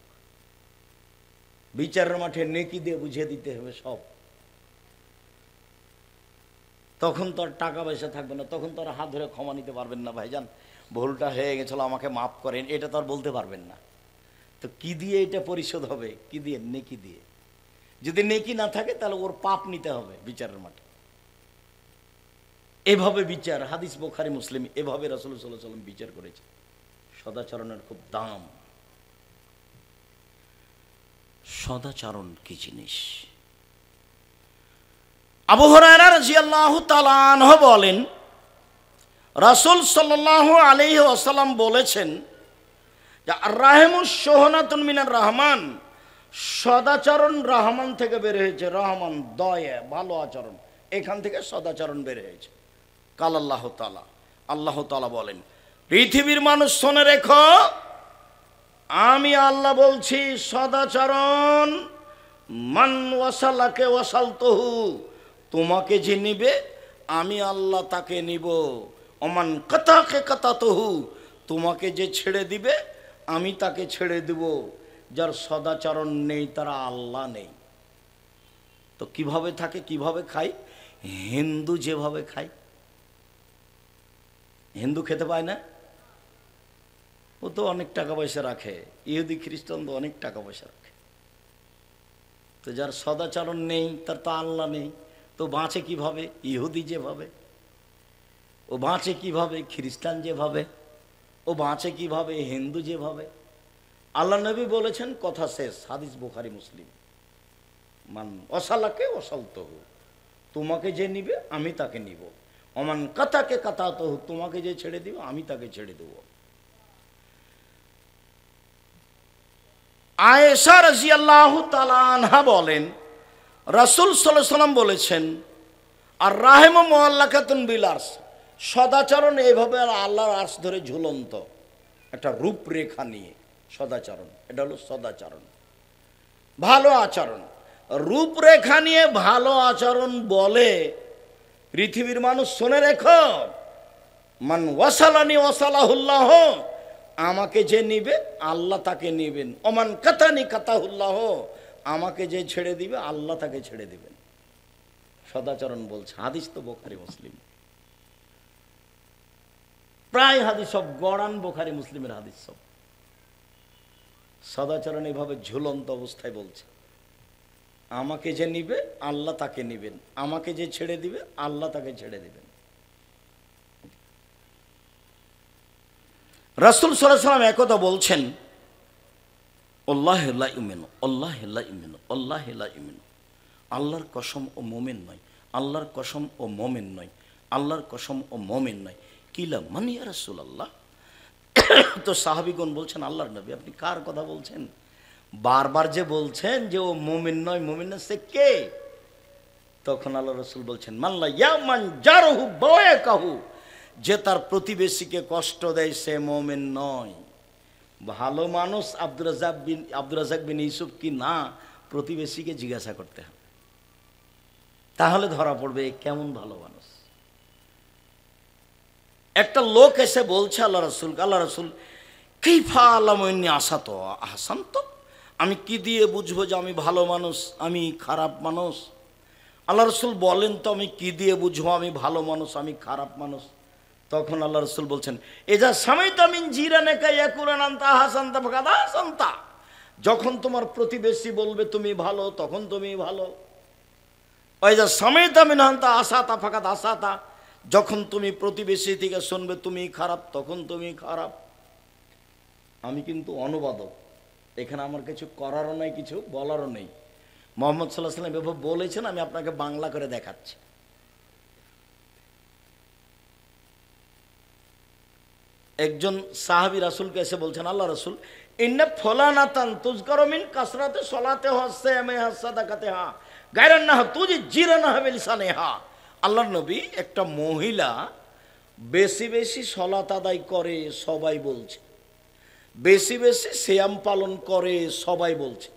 বিচারের মাঠে নেকি দিয়ে বুঝিয়ে দিতে হবে সব। তখন তো আর টাকা পয়সা থাকবে না, তখন তো আর হাত ধরে ক্ষমা নিতে পারবেন না, ভাইজান ভুলটা হয়ে গেছিল, আমাকে মাফ করেন, এটা তো আর বলতে পারবেন না। তো কি দিয়ে এটা পরিশোধ হবে? কি দিয়ে? নেকি দিয়ে। যদি নেকি না থাকে তাহলে ওর পাপ নিতে হবে বিচারের মাঠে। এভাবে বিচার, হাদিস বুখারী মুসলিম, এভাবে রাসূল সাল্লাল্লাহু আলাইহি ওয়াসাল্লাম বিচার করেছে। সদাচরণের খুব দাম। সদাচরণ কি জিনিস? আবু হুরায়রা রাদিয়াল্লাহু তাআলা আনহু বলেন, রাসূল সাল্লাল্লাহু আলাইহি ওয়াসাল্লাম বলেছেন যে রাহিমুস সোহনাতুন মিনার রহমান, সদাচরণ রহমান থেকে বের হয়েছে। রহমান দয়া, ভালো আচরণ, এখান থেকে সদাচরণ বের হয়েছে। কাল আল্লাহ তাআলা, আল্লাহ তাআলা বলেন, পৃথিবীর মানুষ শুনে রেখো, আমি আল্লাহ বলছি সদাচরণ, মান ওয়াসালাকে ওয়াসালতুহু, তোমাকে যে নিবে আমি আল্লাহ তাকে নিব। ওমান কাতাকে কাতাতুহু, তোমাকে যে ছেড়ে দিবে আমি তাকে ছেড়ে দিব। যার সদাচরণ নেই তারা আল্লাহ নেই। তো কিভাবে থাকে, কিভাবে খায়? হিন্দু যেভাবে খায়, হিন্দু খেতে পায় না, ও তো অনেক টাকা পয়সা রাখে। ইহুদি খ্রিস্টান তো অনেক টাকা পয়সা রাখে। তো যার সদাচরণ নেই তার তো আল্লাহ নেই, তো বাঁচে কিভাবে? ইহুদি যেভাবে ও বাঁচে কিভাবে, খ্রিস্টান যেভাবে ও বাঁচে কিভাবে, হিন্দু যেভাবে। আল্লাহ নবী বলেছেন, কথা শেষ। হাদিস বুখারী মুসলিম, মান অসালাকে অসালতহু, তোমাকে যে নিবে আমি তাকে নিব। অমান কাতাকে কাতাতহু, তোমাকে যে ছেড়ে দিব আমি তাকে ছেড়ে দেব। আয়েশা রাদিয়াল্লাহু তাআলা আনহা বলেন, রাসূল সাল্লাল্লাহু আলাইহি ওয়াসাল্লাম বলেছেন, আর রাহেমু মুআল্লাকাতুন বিল আরশ, সদাচরণ এইভাবে আল্লাহর আরশ ধরে ঝুলন্ত একটা রূপরেখা নিয়ে সদাচরণ, এটা হলো সদাচরণ, ভালো আচরণ। রূপরেখা নিয়ে ভালো আচরণ বলে পৃথিবীর মানুষ শুনে রেখো, মান ওয়াসালানি ওয়াসালাহুল্লাহ, আমাকে যে নিবে আল্লাহ তাকে নিবেন, ওমান কাতানি কাতাহুল্লাহ, আমাকে যে ছেড়ে দিবে আল্লাহ তাকে ছেড়ে দিবেন। সদাচরণ বলছে, হাদিস তো বুখারী মুসলিম, প্রায় হাদিস সব গড়ান বুখারী মুসলিমের হাদিস সব। সদাচরণ এভাবে ঝুলন্ত অবস্থায় বলছে, আমাকে যে নিবে আল্লাহ তাকে নিবেন, আমাকে যে ছেড়ে দিবে আল্লাহ তাকে ছেড়ে দিবেন। রাসূল সাল্লাল্লাহু আলাইহি ওয়াসাল্লাম একদা বলছেন, আল্লাহু লা ইউমিনু, আল্লাহু লা ইউমিনু, আল্লাহু লা ইউমিনু, আল্লাহর কসম ও মুমিন নয়, আল্লাহর কসম ও মুমিন নয়, আল্লাহর কসম ও মুমিন নয়। কিলা মান ইয়া রাসূলুল্লাহ, তো সাহাবীগণ বলছেন, আল্লাহর নবী আপনি কার কথা বলছেন? বারবার যে বলছেন যে ও মুমিন নয়, মুমিন না, সে কে? তখন আল্লাহ রাসূল বলছেন, মাল্লা ইয়ামান জারহু বায়াকাহু, যে তার প্রতিবেশীকে কষ্ট দেয় সে মুমিন নয়। ভালো মানুষ আব্দুর রাজ্জাক বিন ইউসুফ কি না, প্রতিবেশীকে জিজ্ঞাসা করতে হবে, তাহলে ধরা পড়বে কেমন ভালো মানুষ। একটা লোক এসে বলছে আল্লাহ রাসূলকে, আল্লাহ রাসূল কাইফা আলামুন্নি আসাত আহসান্ত, আমি কি দিয়ে বুঝবো যে আমি ভালো মানুষ আমি খারাপ মানুষ? আল্লাহ রাসূল বলেন তো আমি কি দিয়ে বুঝবো আমি ভালো মানুষ আমি খারাপ মানুষ? তখন আল্লাহ রাসূল বলছেন, এজা সামাইতা মিন জিরানাকা ইয়াকুলান আনতা আহসানতা ফাকাদ আহসানতা, যখন তোমার প্রতিবেশী বলবে তুমি ভালো তখন তুমি ভালো। ওয়াইজা সামাইতা মিন আনতা আসাতা ফাকাদ আসাতা, যখন তুমি প্রতিবেশী থেকে শুনবে তুমি খারাপ তখন তুমি খারাপ। আমি কিন্তু অনুবাদক, এখানে আমার কিছু করারও নেই, কিছু বলারও নেই। মুহাম্মদ সাল্লাল্লাহু আলাইহি ওয়াসাল্লাম এভাবে বলেছেন, আমি আপনাকে বাংলা করে দেখাচ্ছি। একজন সাহাবী রাসূলকে এসে বলছেন, আল্লাহ রাসূল ইন্না ফুলানাতান তুযকারু মিন কাসরাতি সলাতে ওয়াসসায়ামি হাসাদাকাতিহা গায়রান নাহ তুজি জিরানা বিলিসানিহা। আল্লাহর নবী, একটা মহিলা বেশি বেশি সলাত আদায় করে সবাই বলছে, বেশি বেশি সিয়াম পালন করে সবাই বলছে,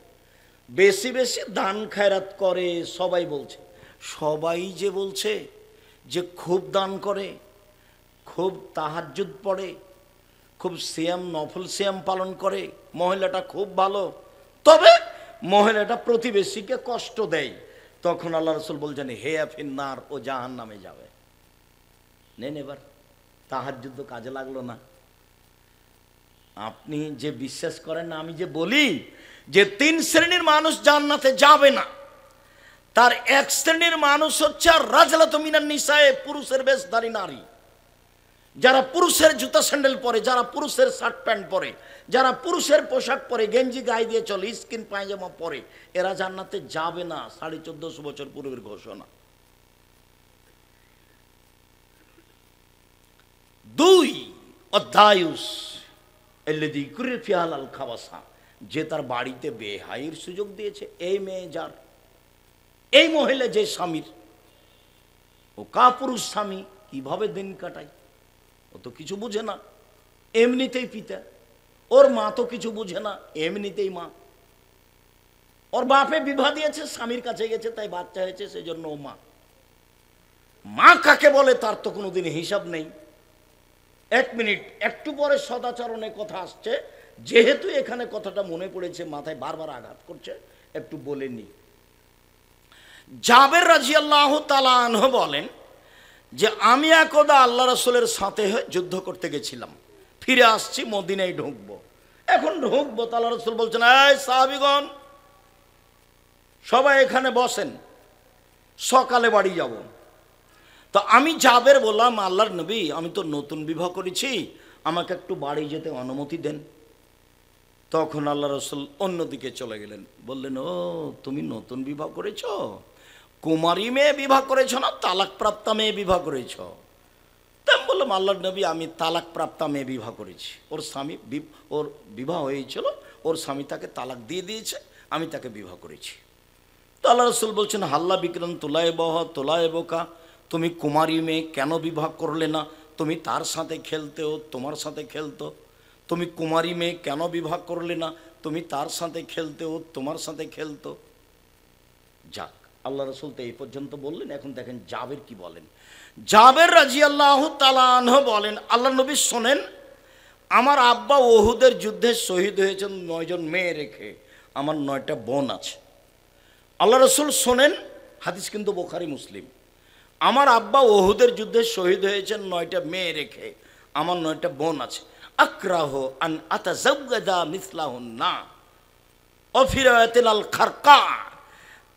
বেশি বেশি দান খায়রাত করে সবাই বলছে। সবাই যে বলছে যে খুব দান করে, খুব তাহাজ্জুদ পড়ে, খুব সিয়াম নফল সিয়াম পালন করে, মহিলাটা খুব ভালো, তবে মহিলাটা প্রতিবেশীকে কষ্ট দেয়। তখন আল্লাহ রাসূল বলছেন, হে ফিন্নার, ও জাহান্নামে যাবে। নেন এবার, তাহাজ্জুদ তো কাজে লাগলো না। আপনি যে বিশ্বাস করেন না, আমি যে বলি যে 3 শ্রেণীর মানুষ জান্নাতে যাবে না, তার 1 শ্রেণীর মানুষ হচ্ছে রাজলাতু মিনান নিসায়ে, পুরুষের বেশধারী নারী, যারা পুরুষের জুতা স্যান্ডেল পরে, যারা পুরুষের শার্ট প্যান্ট পরে, যারা পুরুষের পোশাক পরে, গেঞ্জি গায়ে দিয়ে চলে, স্কিন পায়জামা পরে, এরা জান্নাতে যাবে না। 1450 বছর পূর্বের ঘোষণা। 2 অধ্যায়ুস এল্লাযী কুরিফ ফিহাল খাবাসা, যে তার বাড়িতে বেহাইয়ের সুযোগ দিয়েছে। এই মেয়ে যার, এই মহিলা যে স্বামীর, ও কাপুরুষ স্বামী কিভাবে দিন কাটায়, ও তো কিছু বুঝে না, এমনিতেই পিতা। ওর মা তো কিছু বুঝে না, এমনিতেই মা। ওর বাপে বিবাহ দিয়েছে, স্বামীর কাছে গেছে, তাই বাচ্চা হয়েছে, সেই জন্য ও মা। মা কাকে বলে তার তো কোনোদিন হিসাব নেই। 1 মিনিট, একটু পরে সদাচরণের কথা আসছে, যেহেতু এখানে কথাটা মনে পড়েছে, মাথায় বারবার আঘাত করছে, একটু বলে নি। জাবের রাদিয়াল্লাহু তাআলা আনহু বলেন যে আমি একদা আল্লাহ রাসূলের সাথে যুদ্ধ করতে গেছিলাম, ফিরে আসছি, মদিনায় ঢুকবো। এখন ঢুকবো, আল্লাহ রাসূল বলছেন, এই সাহাবীগণ সবাই এখানে বসেন, সকালে বাড়ি যাব। তো আমি জাবের বললাম, আল্লাহর নবী আমি তো নতুন বিবাহ করেছি, আমাকে একটু বাড়ি যেতে অনুমতি দেন। তখন আল্লাহ রাসূল অন্যদিকে চলে গেলেন, বললেন, ও তুমি নতুন বিবাহ করেছ, কুমারী মেয়ে বিবাহ করেছ না তালাক প্রাপ্তা মেয়ে বিবাহ করেছ? তা আমি বললাম, আল্লাহর নবী আমি তালাক প্রাপ্তা মেয়ে বিবাহ করেছি। ওর স্বামী, ওর বিবাহ হয়েছিল, ওর স্বামী তাকে তালাক দিয়ে দিয়েছে, আমি তাকে বিবাহ করেছি। তো আল্লাহ রসুল বলছেন, হাল্লা বিক্রম তোলায় বহ তোলায় বোকা, তুমি কুমারী মেয়ে কেন বিবাহ করলে না? তুমি তার সাথে খেলতে, ও তোমার সাথে খেলতো। তুমি কুমারী মেয়ে কেন বিবাহ করলে না? তুমি তার সাথে খেলতে, ও তোমার সাথে খেলতো। যাক, আল্লাহ রসুল তো এই পর্যন্ত বললেন। এখন দেখেন জাবের কি বলেন। জাবের রাদিয়াল্লাহু তাআলা আনহু বলেন, আল্লাহ নবী শোনেন, আমার আব্বা ওহুদের যুদ্ধে শহীদ হয়েছেন 9 জন মেয়ে রেখে, আমার 9টা বোন আছে। আল্লাহ রসুল শোনেন, হাদিস কিন্তু বুখারী মুসলিম, আমার আব্বা ওহুদের যুদ্ধে শহীদ হয়েছেন 9টা মেয়ে রেখে, আমার 9টা বোন আছে। আক্রাহ আন আতাজাওয়াজা মিসলাহুন্না অফিরাতিল আল খারকা,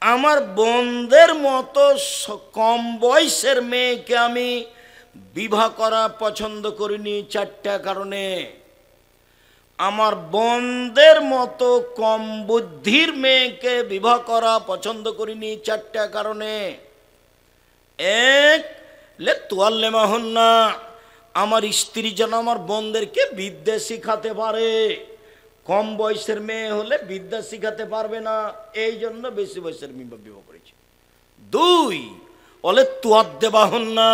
আমার বোনদের মতো কম বয়সের মেয়েকে আমি বিবাহ করা পছন্দ করিনি 4টা কারণে। আমার বোনদের মতো কম বুদ্ধির মেয়েকে বিবাহ করা পছন্দ করিনি 4টা কারণে। এক, লে তুয়াল্লেমাহুন্না, আমার স্ত্রী যেন আমার বোনদেরকে বিদ্যা শিখাতে পারে। কম বয়সের মেয়ে হলে বিদ্যা শিখাতে পারবে না, এই জন্য বেশি বয়সের মেয়ে বিবাহ করেছে। 2, বলে তুয়াদ্দেবাহুন্না,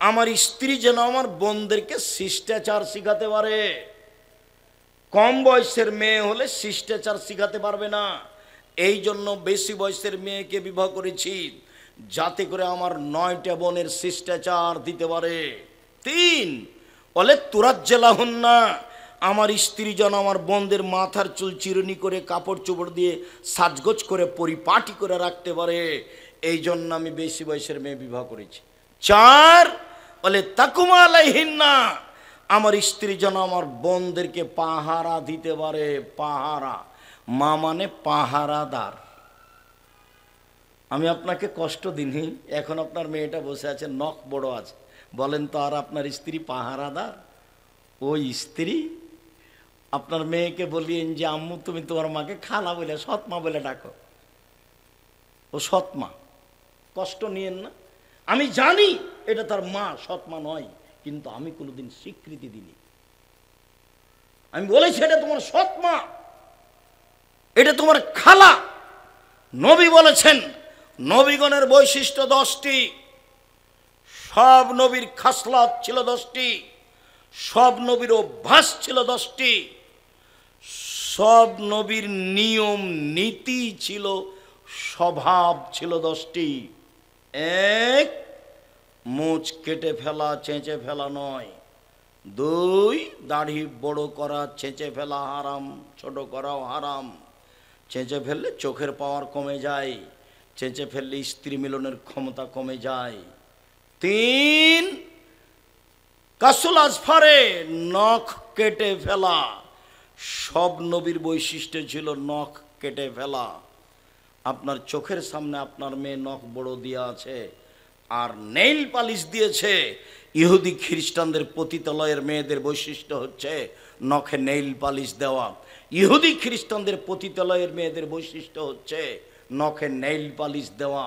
আমার স্ত্রী যেন আমার বোনদেরকে শিষ্টাচার শিখাতে পারে। কম বয়সের মেয়ে হলে শিষ্টাচার শিখাতে পারবে না, এই জন্য বেশি বয়সের মেয়েকে বিবাহ করেছি, যাতে করে আমার 9টা বোনের শিষ্টাচার দিতে পারে। 3, বলে তুরাজ্জালাহুন্না, আমার স্ত্রী যেন আমার বোনদের মাথার চুল চিরুনি করে কাপড় চোপড় দিয়ে সাজগোজ করে পরিপাটি করে রাখতে পারে, এই জন্য আমি বেশি বয়সের মেয়ে বিবাহ করেছি। 4, বলে তাকুমা আলাইহিন্না, আমার স্ত্রী যেন আমার বোনদেরকে পাহারা দিতে পারে। পাহারা, মা মানে পাহারাদার। আমি আপনাকে কষ্ট দিনি, এখন আপনার মেয়েটা বসে আছে, নখ বড় আছে, বলেন তো আর আপনার স্ত্রী পাহারাদার? ওই স্ত্রী আপনার মেয়েকে বলিয়েন যে আম্মু তুমি তোমার মাকে খালা বলে, সৎমা বলে ডাকো, ও সৎমা। কষ্ট নিয়েন না, আমি জানি এটা তার মা, সৎমা নয়, কিন্তু আমি কোনোদিন স্বীকৃতি দিইনি। আমি বলেছি এটা তোমার সৎমা, এটা তোমার খালা। নবী বলেছেন নবীগণের বৈশিষ্ট্য 10টি, সব নবীর খাসলাত ছিল 10টি, সব নবীর অভ্যাস ছিল 10টি, সব নবীর নিয়ম নীতি ছিল, স্বভাব ছিল 10টি। 1, মুছ কেটে ফেলা, চেঁচে ফেলা নয়। 2, দাড়ি বড় করা, চেঁচে ফেলা হারাম, ছোট করাও হারাম। চেঁচে ফেললে চোখের পাওয়ার কমে যায়, চেঁচে ফেললে স্ত্রী মিলনের ক্ষমতা কমে যায়। 3, কাসুল আজফারে, নখ কেটে ফেলা, সব নবীর বৈশিষ্ট্য ছিল নখ কেটে ফেলা। আপনার চোখের সামনে আপনার মেয়ে নখ বড় দিয়ে আছে আর নেইল পালিশ দিয়েছে। ইহুদি খ্রিস্টানদের পতিতালয়ের মেয়েদের বৈশিষ্ট্য হচ্ছে নখে নেইল পালিশ দেওয়া। ইহুদি খ্রিস্টানদের পতিতালয়ের মেয়েদের বৈশিষ্ট্য হচ্ছে নখে নেইল পালিশ দেওয়া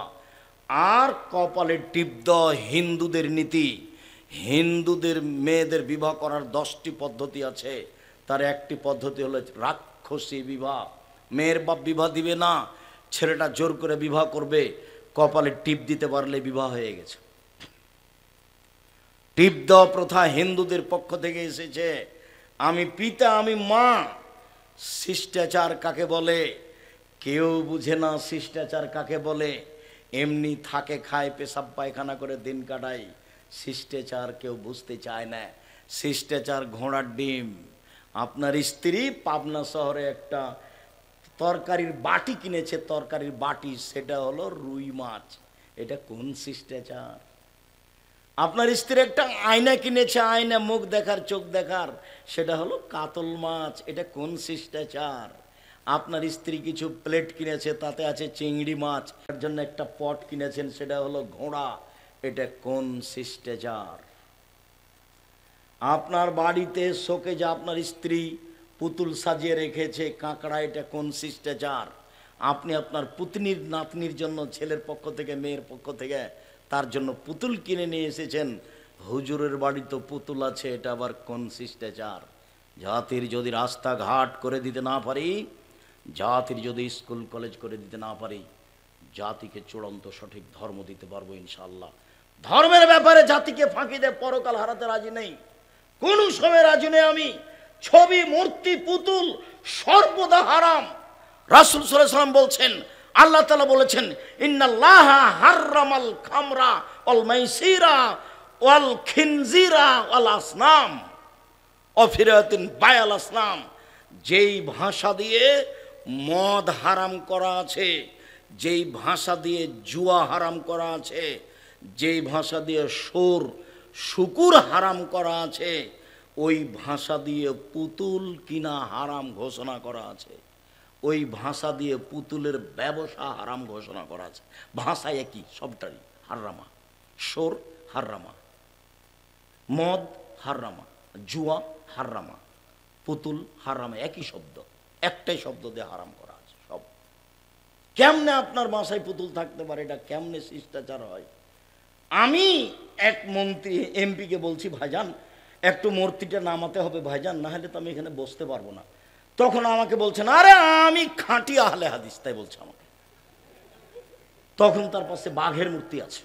আর কপালে টিপ দেওয়া। হিন্দুদের নীতি, হিন্দুদের মেয়েদের বিবাহ করার 10টি পদ্ধতি আছে, তার একটি পদ্ধতি হলো রাক্ষসী বিবাহ। মেয়ের বাপ বিবাহ দিবে না, ছেলেটা জোর করে বিবাহ করবে, কপালে টিপ দিতে পারলে বিবাহ হয়ে গেছে। টিপ দেওয়া প্রথা হিন্দুদের পক্ষ থেকে এসেছে। আমি পিতা, আমি মা। শিষ্টাচার কাকে বলে কেউ বুঝে না, শিষ্টাচার কাকে বলে। এমনি থাকে, খায়, পেশাব পায়খানা করে দিন কাটায়। শিষ্টাচার কেউ বুঝতে চায় না। শিষ্টাচার ঘোড়ার ডিম। আপনার স্ত্রী পাবনা শহরে একটা তরকারির বাটি কিনেছে, তরকারির বাটি, সেটা হলো রুই মাছ, এটা কোন শিষ্টাচার? আপনার স্ত্রী একটা আয়না কিনেছে, আয়না, মুখ দেখার, চোখ দেখার, সেটা হলো কাতল মাছ, এটা কোন শিষ্টাচার? আপনার স্ত্রী কিছু প্লেট কিনেছে, তাতে আছে চিংড়ি মাছ, তার জন্য একটা পট কিনেছেন, সেটা হলো ঘোড়া, এটা কোন শিষ্টাচার? আপনার বাড়িতে শোকেজে আপনার স্ত্রী পুতুল সাজিয়ে রেখেছে, কাঁকড়া, এটা কোন শিষ্টাচার? আপনি আপনার পুতনির নাতনির জন্য ছেলের পক্ষ থেকে, মেয়ের পক্ষ থেকে তার জন্য পুতুল কিনে নিয়ে এসেছেন, হুজুরের বাড়ি তো পুতুল আছে, এটা আবার কোন শিষ্টাচার? জাতির যদি রাস্তাঘাট করে দিতে না পারি, জাতির যদি স্কুল কলেজ করে দিতে না পারি, জাতিকে চূড়ান্ত সঠিক ধর্ম দিতে পারবো ইনশাআল্লাহ। ধর্মের ব্যাপারে জাতিকে ফাঁকি দিয়ে পরকাল হারাতে রাজি নেই, কোন সময় রাজি নেই আমি। ছবি, মূর্তি, পুতুল সর্বদা হারাম। রাসূল সাল্লাল্লাহু আলাইহি ওয়াসাল্লাম বলছেন, আল্লাহ তাআলা বলেছেন, ইন্নাল্লাহা হাররামাল খামরা ওয়াল মাইসিরা ওয়াল খিনজিরা ওয়াল আসনাম অফিরাতিন বায়াল আসনাম। যেই ভাষা দিয়ে মদ হারাম করা আছে, যেই ভাষা দিয়ে জুয়া হারাম করা আছে, যেই ভাষা দিয়ে সুর শুকুর হারাম করা আছে, ওই ভাষা দিয়ে পুতুল কিনা হারাম ঘোষণা করা আছে, ওই ভাষা দিয়ে পুতুলের ব্যবসা হারাম ঘোষণা করা আছে। ভাষা একই, সবটারই হারামা। সুর হারামা, মদ হারামা, জুয়া হারামা, পুতুল হারামা, একই শব্দ, একটাই শব্দ দিয়ে হারাম করা আছে সব। কেমনে আপনার বাসায় পুতুল থাকতে পারে? এটা কেমনে শিষ্টাচার হয়? আমি এক মন্ত্রী এমপিকে বলছি, ভাইজান একটু মূর্তিটা নামাতে হবে ভাইজান, না হলে তো আমি এখানে বসতে পারবো না। তখন আমাকে বলছেন, আরে আমি খাঁটি আহলে হাদিস, তাই বলছে আমাকে। তখন তার পাশে বাঘের মূর্তি আছে।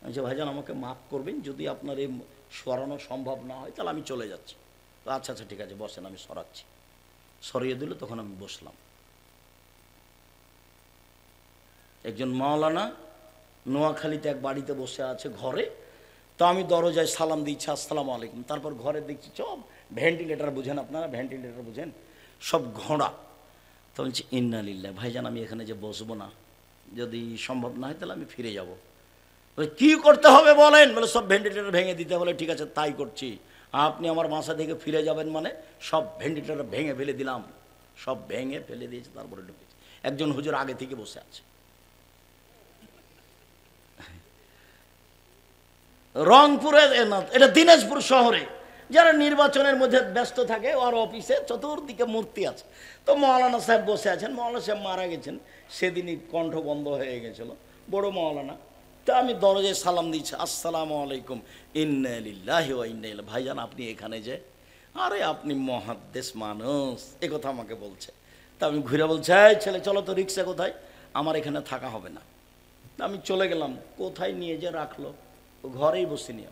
আমি যে ভাইজান আমাকে মাফ করবেন, যদি আপনার এই সরানো সম্ভব না হয় তাহলে আমি চলে যাচ্ছি। আচ্ছা আচ্ছা ঠিক আছে বসেন, আমি সরাচ্ছি। সরিয়ে দিল, তখন আমি বসলাম। একজন মাওলানা নোয়াখালীতে এক বাড়িতে বসে আছে ঘরে। তো আমি দরজায় সালাম দিচ্ছি, আসসালামু আলাইকুম। তারপর ঘরে দেখছি সব ভেন্টিলেটার, বুঝেন আপনারা ভেন্টিলেটার বুঝেন, সব ঘোড়া। তো বলছি ইন্না লিল্লাহ, ভাইজান আমি এখানে যে বসবো না, যদি সম্ভব না হয় তাহলে আমি ফিরে যাব। বলে কি করতে হবে বলেন? বলে সব ভেন্টিলেটার ভেঙে দিতে। বলে ঠিক আছে তাই করছি। আপনি আমার বাসা থেকে ফিরে যাবেন মানে সব ভেন্টিলেটার ভেঙে ফেলে দিলাম। সব ভেঙে ফেলে দিয়েছে, তারপরে ঢুকেছে। একজন হুজুর আগে থেকে বসে আছে। রংপুরে না, এটা দিনাজপুর শহরে যারা নির্বাচনের মধ্যে ব্যস্ত থাকে, ওর অফিসে চতুর্দিকে মূর্তি আছে। তো মৌলানা সাহেব বসে আছেন। মৌলানা সাহেব মারা গেছেন, সেদিনই কণ্ঠ বন্ধ হয়ে গেছিল, বড় মৌলানা। তা আমি দরজায় সালাম দিচ্ছি, আসসালামু আলাইকুম, ইন্না লিল্লাহি ওয়া ইন্না ইলাইহি। ভাইজান আপনি এখানে যে, আরে আপনি মহাদ্দেশ মানুষ, এ কথা আমাকে বলছে। তা আমি ঘুরে বলছি, এই ছেলে চলো তো, রিক্সা কোথায়? আমার এখানে থাকা হবে না। তা আমি চলে গেলাম। কোথায় নিয়ে যে রাখলো, ও ঘরেই বসিনি।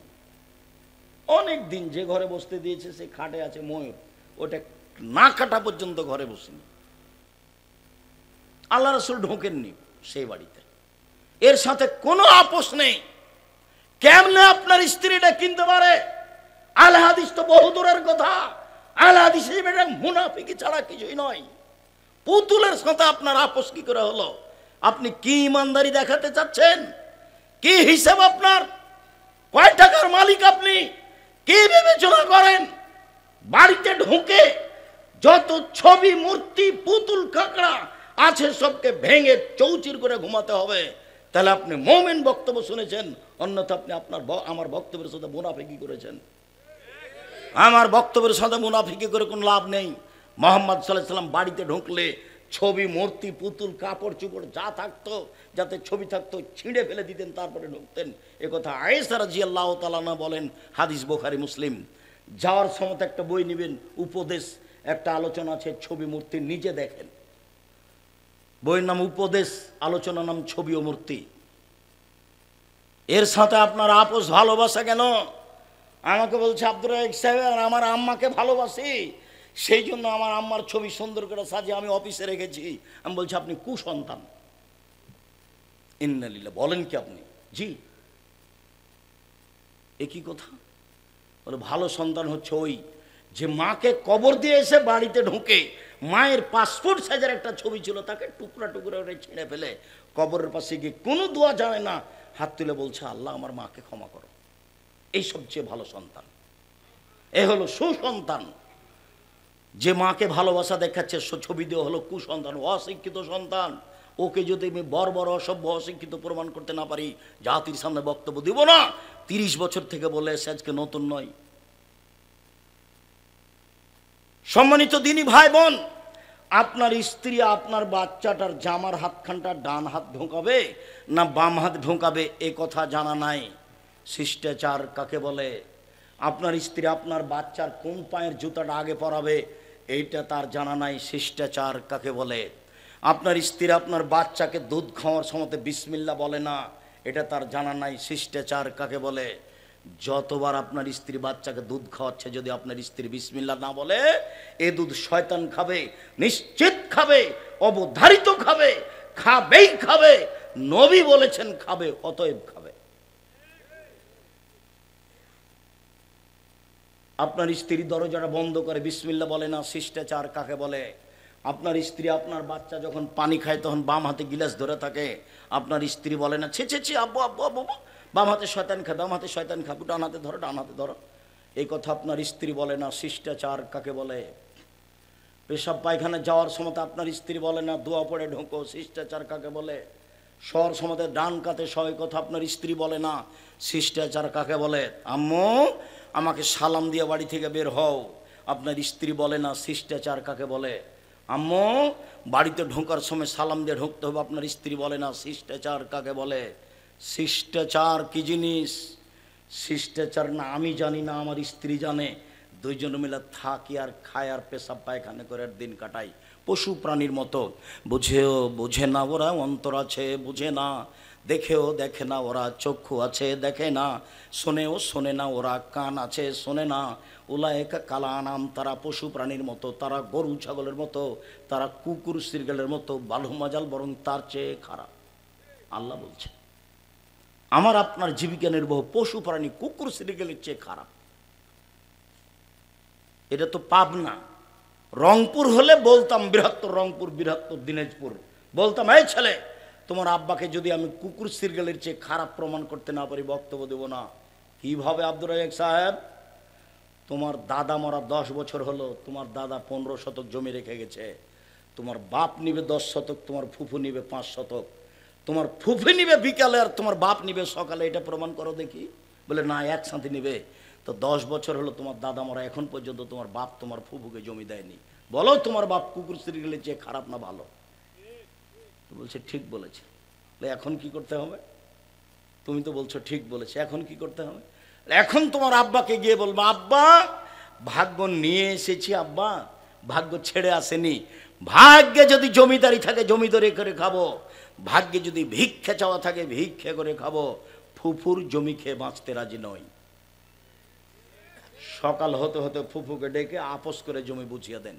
অনেক দিন যে ঘরে বসতে দিয়েছে সেই খাটে আছে ময়ূর, ওটা না কাটা পর্যন্ত ঘরে বসিনি। আল্লাহ রাসূল ঢোকেননি সেই বাড়িতে। এর সাথে কোনো আপোষ নেই। কেমনে আপনার স্ত্রীটা কিনতে পারে? আহলে হাদিস তো বহু দূরের কথা। আহলে হাদিস এটা মুনাফিকি ছাড়া কিছুই নয়। পুতুলের সাথে আপনার আপোষ কি করে হলো? আপনি কি ইমানদারি দেখাতে চাচ্ছেন? কি হিসাব আপনার? কয় টাকার মালিক আপনি? কি বিবেচনা করেন? বাড়িতে ঢুকে যত ছবি, মূর্তি, পুতুল, কাঁকড়া আছে সবকে ভেঙে চৌচির করে ঘুমাতে হবে। তাহলে আপনি মুমিন বক্তব্য শুনেছেন, অন্যথা আপনি আমার বক্তব্যের সাথে মুনাফিকি করেছেন। আমার বক্তব্যের সাথে মুনাফিকি করে কোনো লাভ নেই। মুহাম্মদ সাল্লাল্লাহু আলাইহি ওয়াসাল্লাম বাড়িতে ঢুকলে ছবি, মূর্তি, পুতুল, কাপড় চোপড় যা থাকতো, যাতে ছবি থাকতো ছিঁড়ে ফেলে দিতেন, তারপরে ঢুকতেন। একথা আয়েশা রাদিয়াল্লাহু তাআলা বলেন, হাদিস বুখারী মুসলিম। যাওয়ার সময় একটা বই নেবেন, উপদেশ, একটা আলোচনা আছে ছবি মূর্তি, নিজে দেখেন। বইয়ের নাম উপদেশ, আলোচনার নাম ছবি ও মূর্তি। এর সাথে আপনার আপোষ ভালোবাসা কেন? আমাকে বলছে আব্দুর রাজ্জাক সাহেব, আমার আম্মাকে ভালোবাসি, সেই জন্য আমার আম্মার ছবি সুন্দর করে সাজিয়ে আমি অফিসে রেখেছি। আমি বলছি আপনি কুসন্তান। ইন্না লিল্লাহ, বলেন কি আপনি? জি। একই কথা। বলে ভালো সন্তান হচ্ছে ওই যে মাকে কবর দিয়ে এসে বাড়িতে ঢুকে মায়ের পাসপোর্ট সাইজের একটা ছবি ছিল, তাকে টুকরা টুকরা করে ছিঁড়ে ফেলে কবরের পাশে গিয়ে কোনো দোয়া জানে না, হাত তুলে বলছে আল্লাহ আমার মাকে ক্ষমা করো। এই সবচেয়ে ভালো সন্তান। এ হলো সুসন্তান। যে মাকে ভালোবাসা দেখাচ্ছে ছবি দিয়ে হলো কুসন্তান, অশিক্ষিত সন্তান। ওকে যদি আমি বর্বর, অসভ্য, অশিক্ষিত প্রমাণ করতে না পারি, জাতির সামনে বক্তব্য দিব না। 30 বছর থেকে বলে এসে আজকে নতুন নয়। সম্মানিত দিনী ভাই বোন, আপনার স্ত্রী আপনার বাচ্চাটার জামার হাতখানটা ডান হাত ঢোকাবে না বাম হাত ঢোকাবে, এ কথা জানা নাই। শিষ্টাচার কাকে বলে? আপনার স্ত্রী আপনার বাচ্চার কোন পায়ের জুতাটা আগে পরাবে এইটা তার জানা নাই, শিষ্টাচার কাকে বলে। আপনার স্ত্রী আপনার বাচ্চাকে দুধ খাওয়ার সময় বিসমিল্লাহ বলে না, এটা তার জানা নাই, শিষ্টাচার কাকে বলে। যতবার আপনার স্ত্রী বাচ্চাকে দুধ খাওয়াচ্ছে যদি আপনার স্ত্রী বিসমিল্লাহ না বলে, এ দুধ শয়তান খাবে, নিশ্চিত খাবে, অবধারিত খাবে, খাবেই খাবে, নবী বলেছেন খাবে, অতএব খাবে। আপনার স্ত্রী দরজাটা বন্ধ করে বিসমিল্লাহ বলে না, শিষ্টাচার কাকে বলে। আপনার স্ত্রী আপনার বাচ্চা যখন পানি খায় তখন বাম হাতে গিলাস ধরে থাকে, আপনার স্ত্রী বলে না ছি ছি ছি আব্বু আব্বু আব্বু, বাম হাতে শয়তান খায়, বাম হাতে শয়তান খাবো, ডান হাতে ধরো ডান হাতে ধরো, এই কথা আপনার স্ত্রী বলে না, শিষ্টাচার কাকে বলে। পেশাব পায়খানা যাওয়ার সময় আপনার স্ত্রী বলে না দোয়া পড়ে ঢোকো, শিষ্টাচার কাকে বলে। শোয়ার সময় ডান কাতে শয়, কথা আপনার স্ত্রী বলে না, শিষ্টাচার কাকে বলে। আম্মু আমাকে সালাম দিয়ে বাড়ি থেকে বের হও, আপনার স্ত্রী বলে না, শিষ্টাচার কাকে বলে। আম্মু বাড়িতে ঢোকার সময় সালাম দিয়ে ঢুকতে হবে, আপনার স্ত্রী বলে না, শিষ্টাচার কাকে বলে। শিষ্টাচার কি জিনিস? শিষ্টাচার না আমি জানি না, আমার স্ত্রী জানে, দুইজন মিলে থাকি আর খায় আর পেশাব পায়খানা করে দিন কাটাই পশু প্রাণীর মতো। বুঝেও বোঝে না ওরা, অন্তর আছে বুঝে না, দেখেও দেখে না ওরা, চক্ষু আছে দেখে না, শোনেও শোনে না ওরা, কান আছে শোনে না। উলায়েকা কালা নাম, তারা পশু প্রাণীর মতো, তারা গরু ছাগলের মতো, তারা কুকুর শৃগালের মতো, বালু মাজাল বরং তার চেয়ে খারাপ। আল্লাহ বলছে আমার আপনার জীবিকা নির্বাহ পশু প্রাণী কুকুর শৃগালের চেয়ে খারাপ। এটা তো পাবনা, রংপুর হলে বলতাম, বৃহত্তর রংপুর, বৃহত্তর দিনাজপুর, বলতাম এই ছেলে তোমার আব্বাকে যদি আমি কুকুর শৃগালের চেয়ে খারাপ প্রমাণ করতে না পারি বক্তব্য দেব না। কিভাবে আব্দুর রাজ্জাক সাহেব? তোমার দাদা মরা 10 বছর হলো, তোমার দাদা 15 শতক জমি রেখে গেছে, তোমার বাপ নিবে 10 শতক, তোমার ফুফু নিবে 5 শতক, তোমার ফুফু নিবে বিকালে আর তোমার বাপ নিবে সকালে, এটা প্রমাণ করো দেখি। বলে না একসাথে নিবে। তো 10 বছর হলো তোমার দাদা মরা, এখন পর্যন্ত তোমার বাপ তোমার ফুফুকে জমি দেয়নি, বলো তোমার বাপ কুকুর শৃগালের চেয়ে খারাপ না ভালো? বলছে ঠিক বলেছে। এখন কি করতে হবে? তুমি তো বলছো ঠিক বলেছে, এখন কি করতে হবে? এখন তোমার আব্বাকে গিয়ে বলবো আব্বা ভাগ্য নিয়ে এসেছি, আব্বা ভাগ্য ছেড়ে আসেনি, ভাগ্যে যদি জমিদারি থাকে জমিদারি করে খাবো, ভাগ্যে যদি ভিক্ষা চাওয়া থাকে ভিক্ষা করে খাবো, ফুফুর জমি খেয়ে বাঁচতে রাজি নই। সকাল হতে হতে ফুফুকে ডেকে আপোষ করে জমি বুঝিয়ে দেন।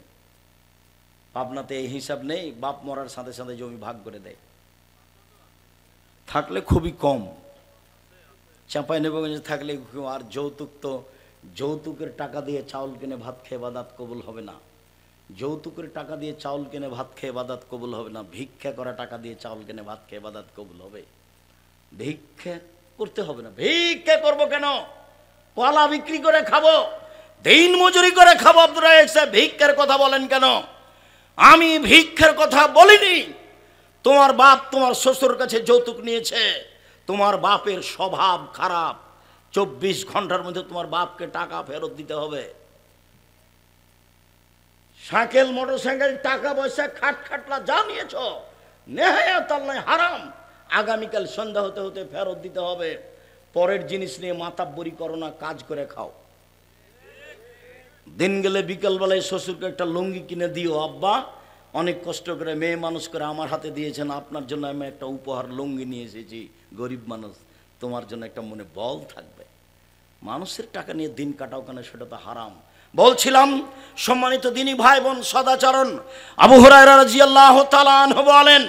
পাবনাতে এই হিসাব নেই, বাপ মরার সাথে সাথে জমি ভাগ করে দেয়, থাকলে খুবই কম। চাঁপাইনবাবগঞ্জে থাকলে, আর যৌতুক তো, যৌতুকের টাকা দিয়ে চাউল কিনে ভাত খেয়ে বাদাত কবুল হবে না, যৌতুকের টাকা দিয়ে চাউল কিনে ভাত খেয়ে বাদাত কবুল হবে না, ভিক্ষা করা টাকা দিয়ে চাউল কিনে ভাত খেয়ে বাদাত কবুল হবে। ভিক্ষা করতে হবে না। ভিক্ষা করবো কেন? কলা বিক্রি করে খাবো, দিন মজুরি করে খাবো। আব্দুর রাজ্জাক সাহেব ভিক্ষার কথা বলেন কেন? আমি ভিক্ষার কথা বলিনি। তোমার বাপ তোমার শ্বশুর কাছে যৌতুক নিয়েছে, তোমার বাপের স্বভাব খারাপ, 24 ঘন্টার মধ্যে তোমার বাপকে টাকা ফেরত দিতে হবে। সাইকেল মোটরসাইকেল টাকা পয়সা খাট খাটলা যা নিয়েছ নেহায়াত আল্লাহ হারাম, আগামীকাল সন্ধ্যা হতে হতে ফেরত দিতে হবে। পরের জিনিস নিয়ে মাতাব্বরি করো না, কাজ করে খাও। দিন গেলে বিকালবেলায় শ্বশুরকে একটা লুঙ্গি কিনে দিও, আব্বা অনেক কষ্ট করে মেয়ে মানুষ করে আমার হাতে দিয়েছেন, আপনার জন্য আমি একটা উপহার লুঙ্গি নিয়ে এসেছি, গরিব মানুষ, তোমার জন্য একটা মনে বল থাকবে। মানুষের টাকা নিয়ে দিন কাটাও কেন? সেটা তো হারাম। বলছিলাম সম্মানিত দিনী ভাই বোন, সদাচরণ, আবু হুরায়রা রাদিয়াল্লাহু তাআলা আনহু বলেন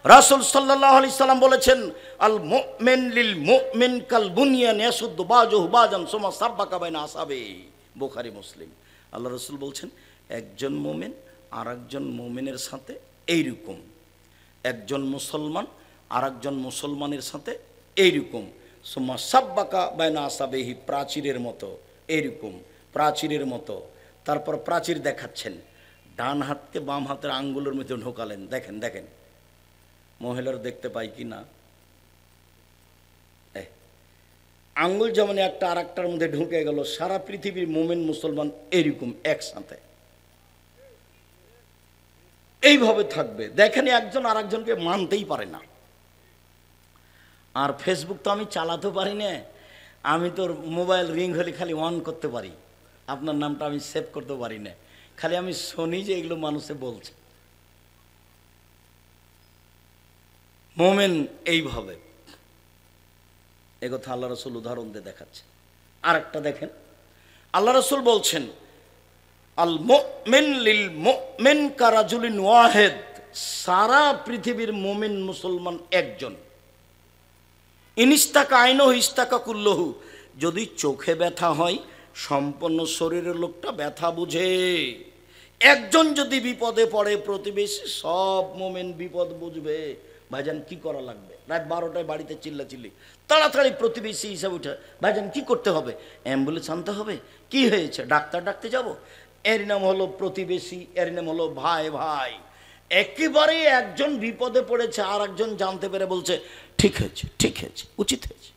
রাসূল সাল্লাল্লাহু আলাইহি সাল্লাম বলেছেন আল মুমিন লিল মুমিন কাল বুনিয়ান ইয়াসুদ্দু বাজুহু বাজান সুমা সাব্বাকা বাইনা আসাবি, বুখারী মুসলিম। আল্লাহ রাসূল বলছেন একজন মুমিন আর একজন মুমিনের সাথে এইরকম, একজন মুসলমান আর একজন মুসলমানের সাথে এইরকম, সুমা সাব্বাকা বাইনা আসাবিহি, প্রাচীরের মতো, এইরকম প্রাচীরের মতো। তারপর প্রাচীর দেখাচ্ছেন, ডান হাতকে বাম হাতের আঙ্গুলের মধ্যে ঢোকালেন, দেখেন দেখেন মহিলার দেখতে পাই কি না, আঙ্গুল যেমন একটা আর একটার মধ্যে ঢুকে গেল, সারা পৃথিবীর মুমিন মুসলমান এরকম একসাথে এইভাবে থাকবে। দেখেন একজন আর একজনকে মানতেই পারে না। আর ফেসবুক তো আমি চালাতে পারি না, আমি তোর মোবাইল রিং হলে খালি অন করতে পারি, আপনার নামটা আমি সেভ করতে পারি না, খালি আমি শুনি যে এগুলো মানুষে বলছে। মোমেন এইভাবে, একথা আল্লাহ রসুল উদাহরণ দিয়ে দেখাচ্ছে। আর একটা দেখেন, আল্লাহ রসুল বলছেন আল মুমিন লিল মুমিন কারাজুলিন ওয়াহিদ, সারা পৃথিবীর মুমিন মুসলমান একজন। ইনিস্তাকা আইনহু ইস্তাকা কুল্লহু, যদি চোখে ব্যথা হয় সম্পূর্ণ শরীরের লোকটা ব্যথা বুঝে। একজন যদি বিপদে পড়ে প্রতিবেশী সব মুমিন বিপদ বুঝবে। ভাইজান কি করা লাগবে? রাত 12টায় বাড়িতে চিল্লাচিল্লি, তাড়াতাড়ি প্রতিবেশী হিসাবে উঠে, ভাইজান কি করতে হবে? অ্যাম্বুলেন্স আনতে হবে। কি হয়েছে? ডাক্তার ডাকতে যাব। এর নাম হলো প্রতিবেশী, এর নাম হলো ভাই ভাই। একেবারে একজন বিপদে পড়েছে আর একজন জানতে পেরে বলছে ঠিক হয়েছে, ঠিক হয়েছে, উচিত হয়েছে।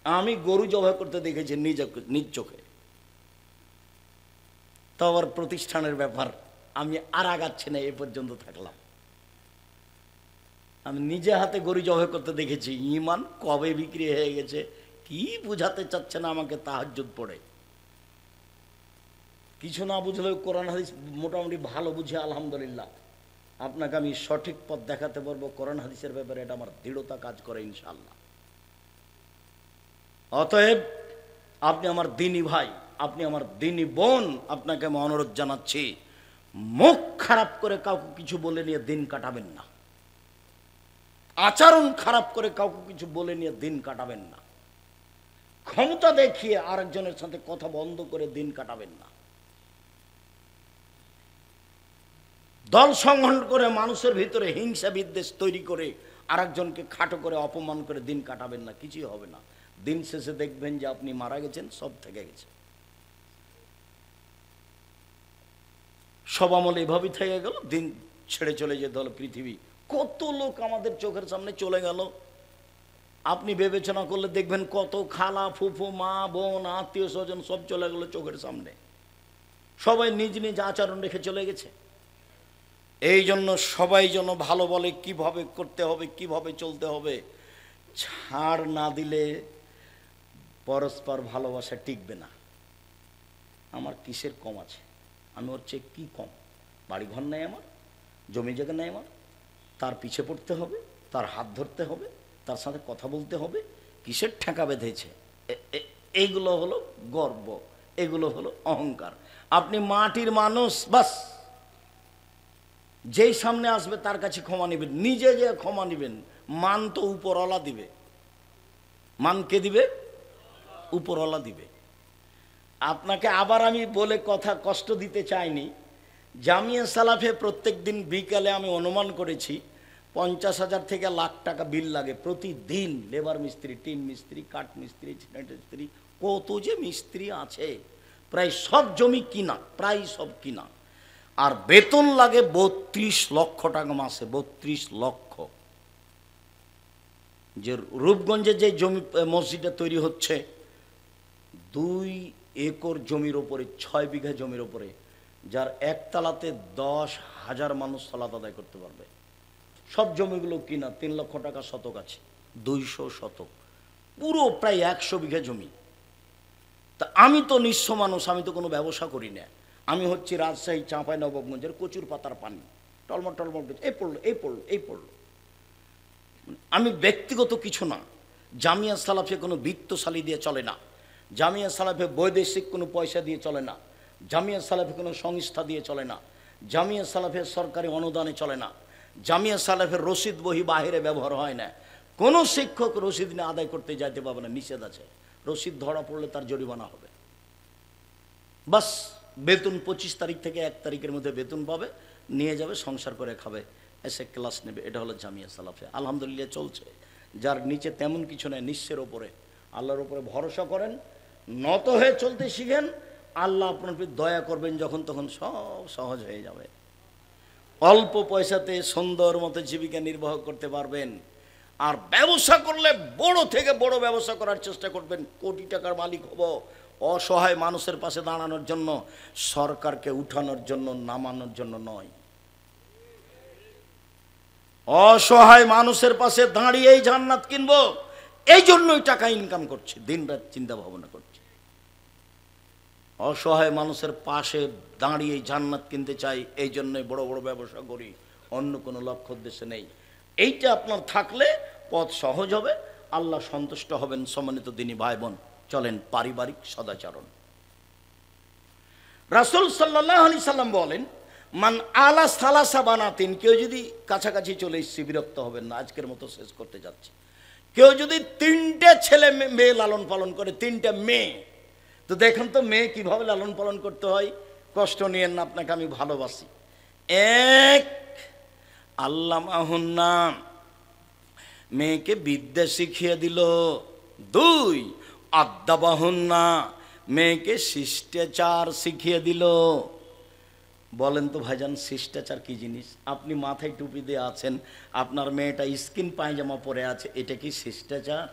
আমি গরু জবাই করতে দেখেছি নিজ চোখে। তো আবার প্রতিষ্ঠানের ব্যাপার, আমি আর আগাচ্ছি না, এ পর্যন্ত থাকলাম। আমি নিজে হাতে গরু জবাই করতে দেখেছি। ইমান কবে বিক্রি হয়ে গেছে কি বুঝাতে চাচ্ছে না আমাকে, তাহাজ্জুদ পড়ে। কিছু না বুঝলেও কোরআন হাদিস মোটামুটি ভালো বুঝে আলহামদুলিল্লাহ আপনাকে আমি সঠিক পথ দেখাতে পারবো। কোরআন হাদিসের ব্যাপারে এটা আমার দৃঢ়তা কাজ করে ইনশাআল্লাহ। অতএব আপনি আমার দিনী ভাই, আপনি আমার দিনী বোন, আপনাকে আমি অনুরোধ জানাচ্ছি, মুখ খারাপ করে কাউকে কিছু বলে নিয়ে দিন কাটাবেন না। আচরণ খারাপ করে কাউকে কিছু বলে নিয়ে দিন কাটাবেন না। ক্ষমতা দেখিয়ে আরেকজনের সাথে কথা বন্ধ করে দিন কাটাবেন না। দল সংগঠন করে মানুষের ভিতরে হিংসা বিদ্বেষ তৈরি করে আরেকজনকে খাটো করে অপমান করে দিন কাটাবেন না, কিছুই হবে না। দিন শেষে দেখবেন যে আপনি মারা গেছেন, সব থেকে গেছে। সব আমল এভাবেই থেকে গেল, দিন ছেড়ে চলে যেতে হলো পৃথিবী। কত লোক আমাদের চোখের সামনে চলে গেল, আপনি বিবেচনা করলে দেখবেন কত খালা ফুফু মা বোন আত্মীয় স্বজন সব চলে গেল চোখের সামনে। সবাই নিজ নিজ আচরণ রেখে চলে গেছে। এই জন্য সবাই যেন ভালো বলে কিভাবে করতে হবে, কিভাবে চলতে হবে। ছাড় না দিলে পরস্পর ভালোবাসা টিকবে না। আমার কিসের কম আছে? আমি ওর চেয়ে কী কম? বাড়িঘর নেই আমার, জমি জায়গা নেই আমার, তার পিছে পড়তে হবে, তার হাত ধরতে হবে, তার সাথে কথা বলতে হবে। কিসের ঠেকা বেঁধেছে? এইগুলো হলো গর্ব, এগুলো হলো অহংকার। আপনি মাটির মানুষ, বাস যেই সামনে আসবে তার কাছে ক্ষমা নেবেন, নিজে যে ক্ষমা নেবেন। মান তো উপরওয়ালা দিবে। মান কে দিবে? উপরওয়ালা দিবে। আপনাকে আবার আমি বলে কথা কষ্ট দিতে চাইনি। জামিয়া সালাফে প্রত্যেক দিন বিকালে আমি অনুমান করেছি 50,000 থেকে লাখ টাকা বিল লাগে প্রতিদিন। লেবার মিস্ত্রি, টিন মিস্ত্রি, কাঠ মিস্ত্রি, সিমেন্ট মিস্ত্রি, কত যে মিস্ত্রি আছে, প্রায় সব জমি কিনা, প্রায় সব কিনা। আর বেতন লাগে 32 লক্ষ টাকা মাসে, 32 লক্ষ। যে রূপগঞ্জে যে জমি মসজিদটা তৈরি হচ্ছে, 2 একর জমির ওপরে, 6 বিঘা জমির ওপরে, যার একতলাতে 10,000 মানুষ সালাত আদায় করতে পারবে। সব জমিগুলো কিনা, 3 লক্ষ টাকা শতক আছে, 200 শতক, পুরো প্রায় 100 বিঘা জমি। তা আমি তো নিঃস্ব মানুষ, আমি তো কোনো ব্যবসা করি না। আমি হচ্ছি রাজশাহী চাঁপাইনবাবগঞ্জের কচুর পাতার পানি, টলমল টলমল, এই পড়লো এই পড়লো এই পড়লো। আমি ব্যক্তিগত কিছু না। জামিয়া সালাফে কোনো বিত্তশালী দিয়ে চলে না। জামিয়া সালাফে বৈদেশিক কোনো পয়সা দিয়ে চলে না। জামিয়া সালাফে কোনো সংস্থা দিয়ে চলে না। জামিয়া সালাফের সরকারি অনুদানে চলে না। জামিয়া সালাফের রসিদ বহি বাহিরে ব্যবহার হয় না। কোনো শিক্ষক রসিদ নিয়ে আদায় করতে যাইতে পারবে না, নিষেধ আছে। রসিদ ধরা পড়লে তার জরিমানা হবে। বাস বেতন 25 তারিখ থেকে 1 তারিখের মধ্যে বেতন পাবে, নিয়ে যাবে, সংসার করে খাবে, এসে ক্লাস নেবে। এটা হলো জামিয়া সালাফে। আলহামদুলিল্লাহ চলছে। যার নিচে তেমন কিছু নেই, নিঃস্বের ওপরে, আল্লাহর উপরে ভরসা করেন, নত হয়ে চলতে শিখেন, আল্লাহ আপনার প্রতি দয়া করবেন, যখন তখন সব সহজ হয়ে যাবে। অল্প পয়সাতে সুন্দর মতো জীবিকা নির্বাহ করতে পারবেন। আর ব্যবসা করলে বড় থেকে বড় ব্যবসা করার চেষ্টা করবেন, কোটি টাকার মালিক হব। অসহায় মানুষের পাশে দাঁড়ানোর জন্য, সরকারকে উঠানোর জন্য, নামানোর জন্য নয়। অসহায় মানুষের পাশে দাঁড়িয়েই জান্নাত কিনবো, এই জন্যই টাকা ইনকাম করছে, দিন রাত চিন্তা ভাবনা করছে। অসহায় মানুষের পাশে দাঁড়িয়ে জান্নাত কিনতে চাই, এই জন্যই বড় বড় ব্যবসা করি, অন্য কোনো লক্ষ্য উদ্দেশ্যে নেই। এইটা আপনার থাকলে পথ সহজ হবে, আল্লাহ সন্তুষ্ট হবেন। সম্মানিত দিনী ভাই বোন, চলেন পারিবারিক সদাচরণ। রাসূল সাল্লাল্লাহু আলাইহি সাল্লাম বলেন, মান আলা সালাসা বানাতিন, কেউ যদি কাছাকাছি চলে এসেছি, বিরক্ত হবেন না, আজকের মতো শেষ করতে যাচ্ছি। কেউ যদি 3টে ছেলে মেয়ে লালন পালন করে, 3টে মেয়ে, তো দেখেন তো মেয়ে কিভাবে লালন পালন করতে হয়। কষ্ট নিয়েন না, আপনাকে আমি ভালোবাসি। 1, আল্লামাহুন্না, মেয়েকে বিদ্যা শিখিয়ে দিল। 2, আদ্দাবাহুন্না, মেয়েকে শিষ্টাচার শিখিয়ে দিল। বলেন তো ভাইজান, শিষ্টাচার কি জিনিস? আপনি মাথায় টুপি দিয়ে আছেন, আপনার মেয়েটা স্কিন পায়জামা পরে আছে, এটা কি শিষ্টাচার?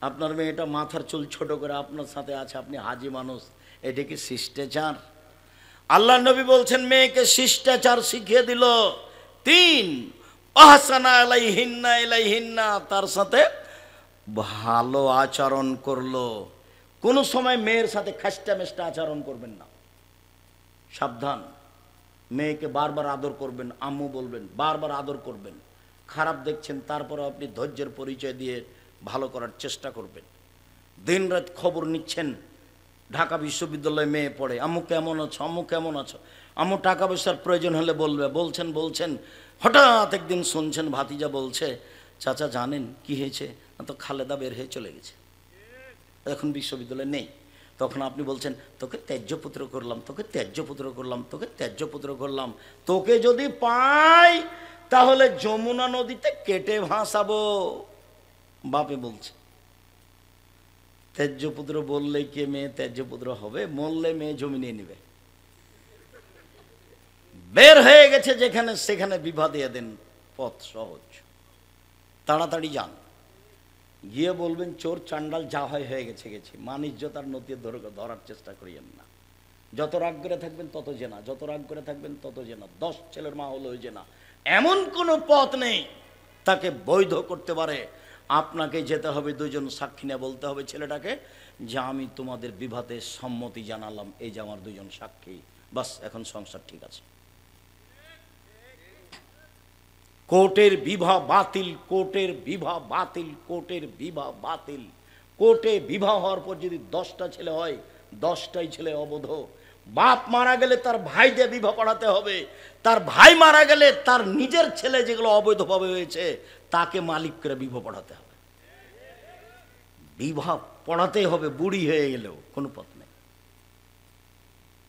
আপনার মেয়েটা মাথার চুল ছোট করে আপনার সাথে আছে, আপনি হাজি মানুষ, এটা কি শিষ্টাচার? আল্লাহ নবী বলছেন মেয়েকে শিষ্টাচার শিখিয়ে দিল। 3, আহসানা আলাইহিন্না ইলাইহিন্না, তার সাথে ভালো আচরণ করলো। কোনো সময় মেয়ের সাথে খাস্টা মেষ্টা আচরণ করবেন না, সাবধান। মেয়েকে বারবার আদর করবেন, আম্মু বলবেন, বারবার আদর করবেন। খারাপ দেখছেন, তারপরে আপনি ধৈর্যের পরিচয় দিয়ে ভালো করার চেষ্টা করবেন। দিন রাত খবর নিচ্ছেন, ঢাকা বিশ্ববিদ্যালয়ে মেয়ে পড়ে, আম্মু কেমন আছো, আম্মু কেমন আছো, আম্মু টাকা পয়সার প্রয়োজন হলে বলবে, বলছেন। হঠাৎ একদিন শুনছেন ভাতিজা বলছে, চাচা জানেন কি হয়েছে? তো খালেদা বের হয়ে চলে গেছে, এখন বিশ্ববিদ্যালয়ে নেই। তখন আপনি বলছেন, তোকে ত্যায্যপুত্র করলাম, তোকে ত্যায্যপুত্র করলাম, তোকে ত্যায্যপুত্র করলাম। তোকে যদি পাই তাহলে যমুনা নদীতে কেটে ভাসাবো, বাপে বলছে। ত্যায্যপুত্র বললে কে মেয়ে ত্যায্যপুত্র হবে? মরলে মেয়ে জমি নিয়ে নেবে। বের হয়ে গেছে যেখানে সেখানে বিবাহ দিয়ে দেন, পথ সহজ, তাড়াতাড়ি যান। গিয়ে বলবেন, চোর চান্ডাল যা হয়ে গেছে, মান ইজ্জত আর নদী ধরার চেষ্টা করিয়েন না। যত রাগ করে থাকবেন তত জেনা, যত রাগ করে থাকবেন তত জেনা। 10 ছেলের মা হলো জেনা। এমন কোনো পথ নেই তাকে বৈধ করতে পারে। আপনাকে যেতে হবে, 2 জন সাক্ষী নিয়ে বলতে হবে ছেলেটাকে যে আমি তোমাদের বিবাহে সম্মতি জানালাম, এই যে আমার 2 জন সাক্ষী, বাস এখন সংসার ঠিক আছে। কোর্টের বিবাহ বাতিল, কোর্টের বিবাহ বাতিল, কোর্টের বিবাহ বাতিল। কোর্টে বিবাহ হওয়ার পর যদি 10টা ছেলে হয়, 10টাই ছেলে অবৈধ। বাপ মারা গেলে তার ভাই দিয়ে বিবাহ পড়াতে হবে, তার ভাই মারা গেলে তার নিজের ছেলে যেগুলো অবৈধভাবে হয়েছে তাকে মালিক করে বিবাহ পড়াতে হবে। বিবাহ পড়াতেই হবে, বুড়ি হয়ে গেলেও কোনো পথ নেই,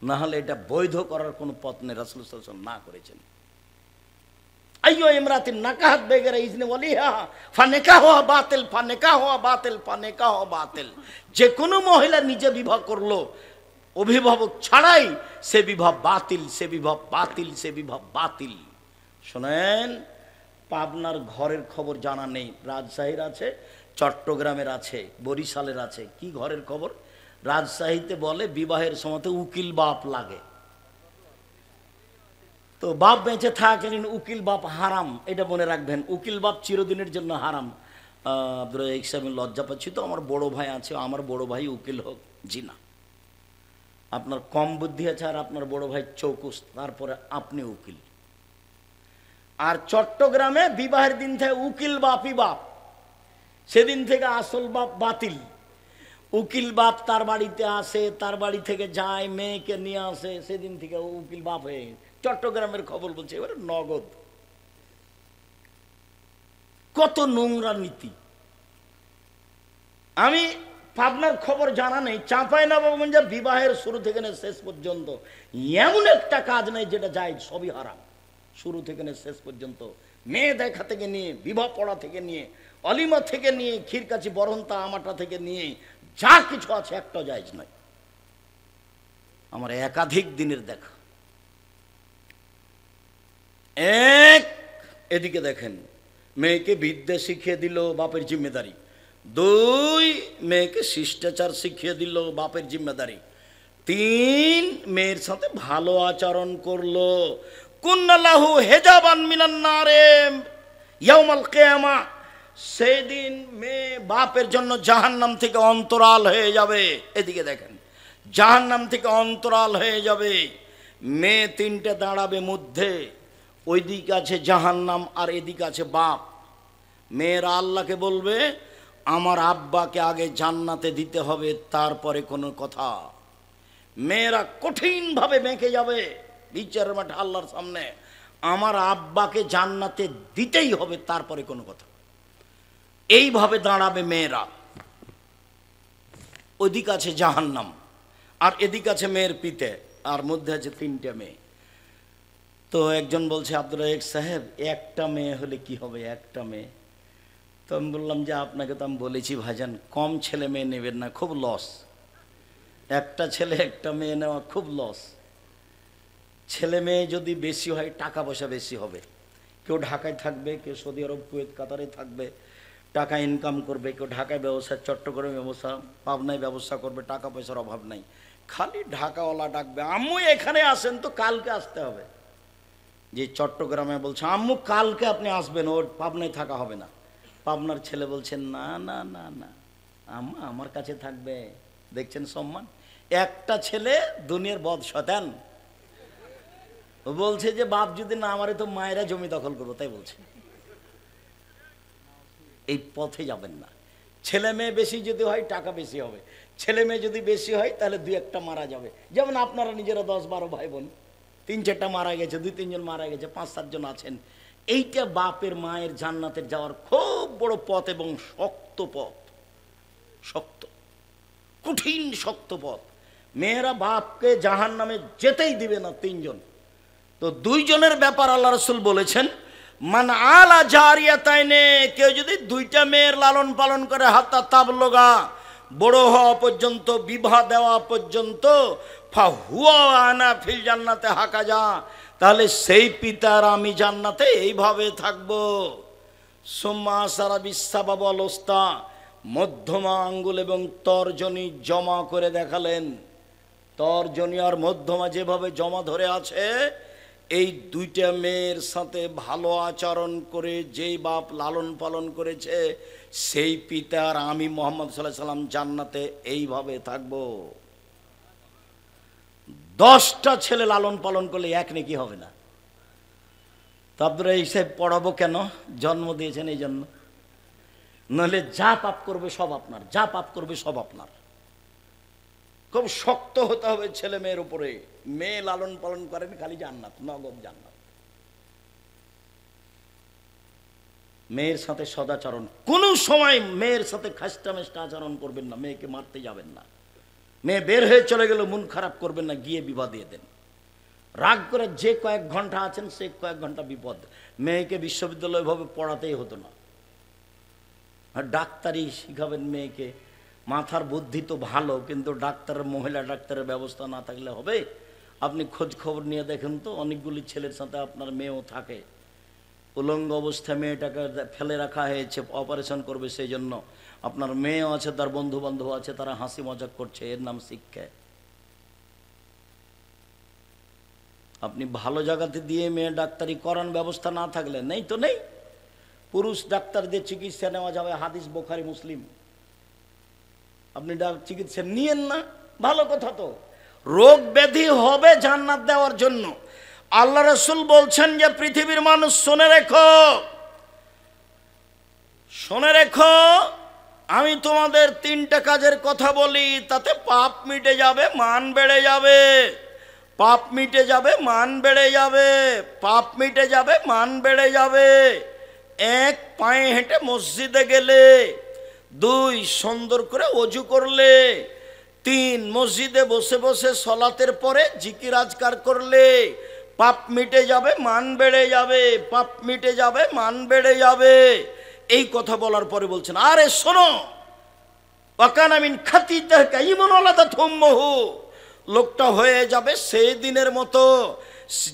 না হলে এটা বৈধ করার কোনো পথ নেই। রাসূল সাল্লাল্লাহু আলাইহি ওয়াসাল্লাম না করেছেন। আইয়ো ইমরাতিন নাকাহাত বেগেরা ইজনে ওয়ালিহা ফানিকাহুহা বাতিল, ফানিকাহুহা বাতিল, ফানিকাহুহা বাতিল। যে কোনো মহিলা নিজে বিবাহ করলো অভিভাবক ছাড়াই, সে বিবাহ বাতিল, সে বিবাহ বাতিল, সে বিবাহ বাতিল। শোনেন, পাবনার ঘরের খবর জানা নেই, রাজশাহীর আছে, চট্টগ্রামের আছে, বরিশালের আছে। কি ঘরের খবর? রাজশাহীতে বলে বিবাহের সময়তে উকিল বাপ লাগে। তো বাপ বেঁচে থাকলেন, উকিল বাপ হারাম, এটা মনে রাখবেন। উকিল বাপ চিরদিনের জন্য হারাম। আব্দুর রাজ্জাক সাহেব, লজ্জা পাচ্ছি তো, আমার বড় ভাই আছে, আমার বড় ভাই উকিল হোক। জি না, আপনার কম বুদ্ধি আছে, আর আপনার বড় ভাই চৌকুস, তারপরে আপনি উকিল। আর চট্টগ্রামে বিবাহের দিন থেকে উকিল বাপই বাপ, সেদিন থেকে আসল বাপ বাতিল। উকিল বাপ তার বাড়িতে আসে, তার বাড়ি থেকে যায়, মেয়েকে নিয়ে আসে, সেদিন থেকে উকিল বাপ হয়ে গেছে। চট্টগ্রামের খবর বলছে, এবারে নগদ। কত নোংরা নীতি। আমি পাবনার খবর জানা নেই, চাঁপাইনবাবগঞ্জে বিবাহের শুরু থেকে শেষ পর্যন্ত এমন একটা কাজ নেই যেটা যায়, সবই হারাম। শুরু থেকে শেষ পর্যন্ত মেয়ে দেখা থেকে নিয়ে, বিবাহ পড়া থেকে নিয়ে, অলিমা থেকে নিয়ে, ক্ষীরকাচি বরহন্তা আমাটা থেকে নিয়ে যা কিছু আছে একটাও জায়েজ নয়। আমার একাধিক দিনের দেখা। এদিকে দেখেন, মেয়েকে বিদ্যা শিখিয়ে দিল, বাপের জিম্মেদারি। 2, মেয়েকে শিষ্টাচার শিখিয়ে দিল, বাপের জিম্মেদারি। 3, মেয়ের সাথে ভালো আচরণ করলো। কুন্নাল্লাহু হেজাবান মিনান নারে ইয়াউমাল কিয়ামা, সেই দিন মেয়ে বাপের জন্য জাহান্নাম থেকে অন্তরাল হয়ে যাবে। এদিকে দেখেন, জাহান্নাম থেকে অন্তরাল হয়ে যাবে। মেয়ে তিনটে দাঁড়াবে মধ্যে, ওই দিকে আছে জাহান্নাম আর এদিকে আছে বাপ। মেয়েরা আল্লাহকে বলবে, আমার আব্বাকে আগে জান্নাতে দিতে হবে, তারপরে কোনো কথা। মেয়েরা কঠিনভাবে বেঁকে যাবে বিচারের মাঠে আল্লাহর সামনে, আমার আব্বাকে জান্নাতে দিতেই হবে, তারপরে কোনো কথা। এইভাবে দাঁড়াবে মেয়েরা। ওদিকে আছে জাহান্নাম আর এদিকে আছে মেয়ের পিতে, আর মধ্যে আছে তিনটে মেয়ে। তো একজন বলছে, আব্দুর রাজ্জাক সাহেব, একটা মেয়ে হলে কি হবে, একটা মেয়ে? তো আমি বললাম যে আপনাকে তো আমি বলেছি ভাইজান, কম ছেলে মেয়ে নেবেন না, খুব লস। একটা ছেলে একটা মেয়ে নেওয়া খুব লস। ছেলে মেয়ে যদি বেশি হয় টাকা পয়সা বেশি হবে। কেউ ঢাকায় থাকবে, কেউ সৌদি আরব, কুয়েত, কাতারে থাকবে, টাকা ইনকাম করবে। কেউ ঢাকায় ব্যবসা, চট্টগ্রামে ব্যবসা, পাবনায় ব্যবসা করবে, টাকা পয়সার অভাব নাই। খালি ঢাকাওয়ালা ডাকবে, আম্মু এখানে আসেন তো, কালকে আসতে হবে। যে চট্টগ্রামে বলছে, আম্মু কালকে আপনি আসবেন, ওর পাবনায় থাকা হবে না। পাবনার ছেলে বলছেন, না না না না, আম্মা আমার কাছে থাকবে। দেখছেন সম্মান? একটা ছেলে দুনিয়ার বদ শয়তান। ও বলছে যে বাপ যদি না মারে তো মায়েরা জমি দখল করবো, তাই বলছে। এই পথে যাবেন না। ছেলে মেয়ে বেশি যদি হয় টাকা বেশি হবে, ছেলে মেয়ে যদি বেশি হয় তাহলে দুই একটা মারা যাবে। যেমন আপনারা নিজেরা 10-12 ভাই বোন, 3-4টা মারা গেছে, 2-3 জন মারা গেছে, 5-7 জন আছেন। এইটা বাপের মায়ের জান্নাতে যাওয়ার খুব বড় পথ এবং শক্ত পথ, শক্ত, কঠিন শক্ত পথ। মেয়েরা বাপকে জাহান্নামে যেতেই দিবে না 3 জন। তো 2 জনের ব্যাপার আল্লাহ রাসূল বলেছেন, মান আলা জারিয়াতাইনে, কেউ যদি 2টা মেয়ের লালন পালন করে, হাত্তা তাবলুগা, বড় হওয়া পর্যন্ত, বিবাহ দেওয়া পর্যন্ত, ফাহুয়া আনা ফিল জান্নাতে হাকাজা, তাহলে সেই পিতার আমি জান্নাতে এইভাবে থাকবো। সুম্মা সারা বিসাবাব অলস্তা, মধ্যমা আঙ্গুল এবং তর্জনী জমা করে দেখালেন। তর্জনী আর মধ্যমা যেভাবে জমা ধরে আছে, এই 2টা মেয়ের সাথে ভালো আচরণ করে যেই বাপ লালন পালন করেছে, সেই পিতার আমি মুহাম্মদ সাল্লাল্লাহু আলাইহি সাল্লাম জান্নাতে এইভাবে থাকবো। 10টা ছেলে লালন পালন করলে এক নেকি হবে না। তো আব্দুর রাজ্জাক সাহেব পড়াবো কেন? জন্ম দিয়েছেন এই জন্য। নইলে যা পাপ করবে সব আপনার, যা পাপ করবে সব আপনার। খুব শক্ত হতে হবে ছেলে মেয়ের উপরে। মেয়ে লালন পালন করেন, খালি জান্নাত, নগদ জান্নাত। মেয়ের সাথে সদাচরণ, কোনো সময় মেয়ের সাথে খাস্টা মেস্টা আচরণ করবেন না, মেয়েকে মারতে যাবেন না। মেয়ে বের হয়ে চলে গেলে মন খারাপ করবেন না, গিয়ে বিবাহ দিয়ে দেন। রাগ করে যে কয়েক ঘন্টা আছেন, সে কয়েক ঘন্টা বিপদ। মেয়েকে বিশ্ববিদ্যালয় ভাবে পড়াতেই হতো না, আর ডাক্তারি শিখাবেন মেয়েকে। মাথার বুদ্ধি তো ভালো, কিন্তু ডাক্তারের, মহিলা ডাক্তারের ব্যবস্থা না থাকলে হবে? আপনি খোঁজ খবর নিয়ে দেখেন তো, অনেকগুলি ছেলের সাথে আপনার মেয়েও থাকে। উলঙ্গ অবস্থায় মেয়েটাকে ফেলে রাখা হয়েছে, অপারেশন করবে, সেই জন্য আপনার মেয়েও আছে, তার বন্ধু বান্ধব আছে, তারা হাসি মজাক করছে, এর নাম শিক্ষা। আপনি ভালো জায়গাতে দিয়ে মেয়ে ডাক্তারি করান, ব্যবস্থা না থাকলে নেই তো নেই। পুরুষ ডাক্তারদের চিকিৎসা নেওয়া যাবে, হাদিস বুখারী মুসলিম। আপনি চিকিৎসা নিয়েন না, ভালো কথা তো। রোগ ব্যাধি হবে জান্নাত দেওয়ার জন্য। আল্লাহ রাসূল বলছেন যে পৃথিবীর মানুষ শুনে রেখো, শুনে রেখো, আমি তোমাদের 3টা কাজের কথা বলি, তাতে পাপ মিটে যাবে, মান বেড়ে যাবে। পাপ মিটে যাবে, মান বেড়ে যাবে। পাপ মিটে যাবে, মান বেড়ে যাবে। 1, পায়ে হেঁটে মসজিদে গেলে। 2, সুন্দর করে ওযু করলে। 3, মসজিদে বসে বসে সলাতের পরে জিকির আজকার করলে। পাপ মিটে যাবে, মান বেড়ে যাবে। পাপ মিটে যাবে, মান বেড়ে যাবে। এই কথা বলার পরে বলছেন, আরে শোনো, ওয়াকানা মিন খাতিতাকা ইমান ওয়ালাদাত উম্মুহু, লোকটা হয়ে যাবে সেই দিনের মতো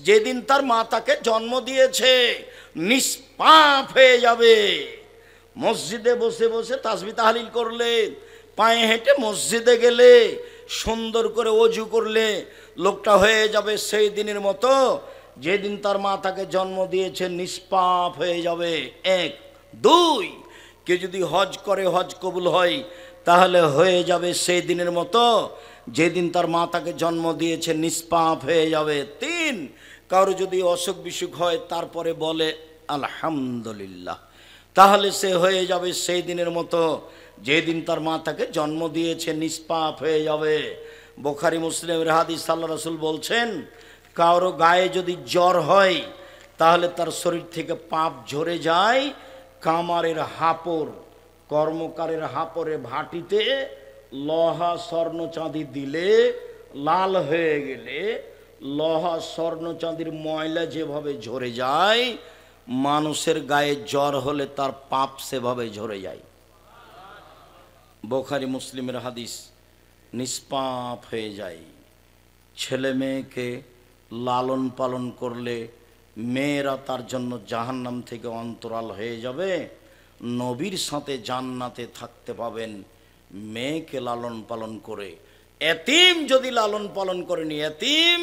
যেদিন তার মা তাকে জন্ম দিয়েছে, নিষ্পাপ হয়ে যাবে। মসজিদে বসে বসে তাসবিহ তাহলিল করলে, পায়ে হেঁটে মসজিদে গেলে, সুন্দর করে ওযু করলে, লোকটা হয়ে যাবে সেই দিনের মতো যেদিন তার মা তাকে জন্ম দিয়েছে, নিষ্পাপ হয়ে যাবে। 1, 2, কে যদি হজ করে হজ কবুল হয় তাহলে হয়ে যাবে সেই দিনের মতো যেদিন তার মা তাকে জন্ম দিয়েছে, নিষ্পাপ হয়ে যাবে। 3, কারো যদি অসুখ বিসুখ হয় তারপরে বলে আলহামদুলিল্লাহ, তাহলে সে হয়ে যাবে সেই দিনের মতো যেদিন তার মা তাকে জন্ম দিয়েছে, নিষ্পাপ হয়ে যাবে। বুখারী মুসলিমের হাদিস, আল্লাহ রাসূল বলছেন কারো গায়ে যদি জ্বর হয় তাহলে তার শরীর থেকে পাপ ঝরে যায়। কামারের হাপড়, কর্মকারের হাপড়ে ভাটিতে লোহা স্বর্ণ চাঁদি দিলে লাল হয়ে গেলে লোহা স্বর্ণ চাঁদির ময়লা যেভাবে ঝরে যায়, মানুষের গায়ে জ্বর হলে তার পাপ সেভাবে ঝরে যায়। বুখারী মুসলিমের হাদিস। নিষ্পাপ হয়ে যায়। ছেলে মেয়েকে লালন পালন করলে মেয়েরা তার জন্য জাহান্নাম থেকে অন্তরাল হয়ে যাবে, নবীর সাথে জান্নাতে থাকতে পাবেন মেয়েকে লালন পালন করে। এতিম যদি লালন পালন করেনি এতিম,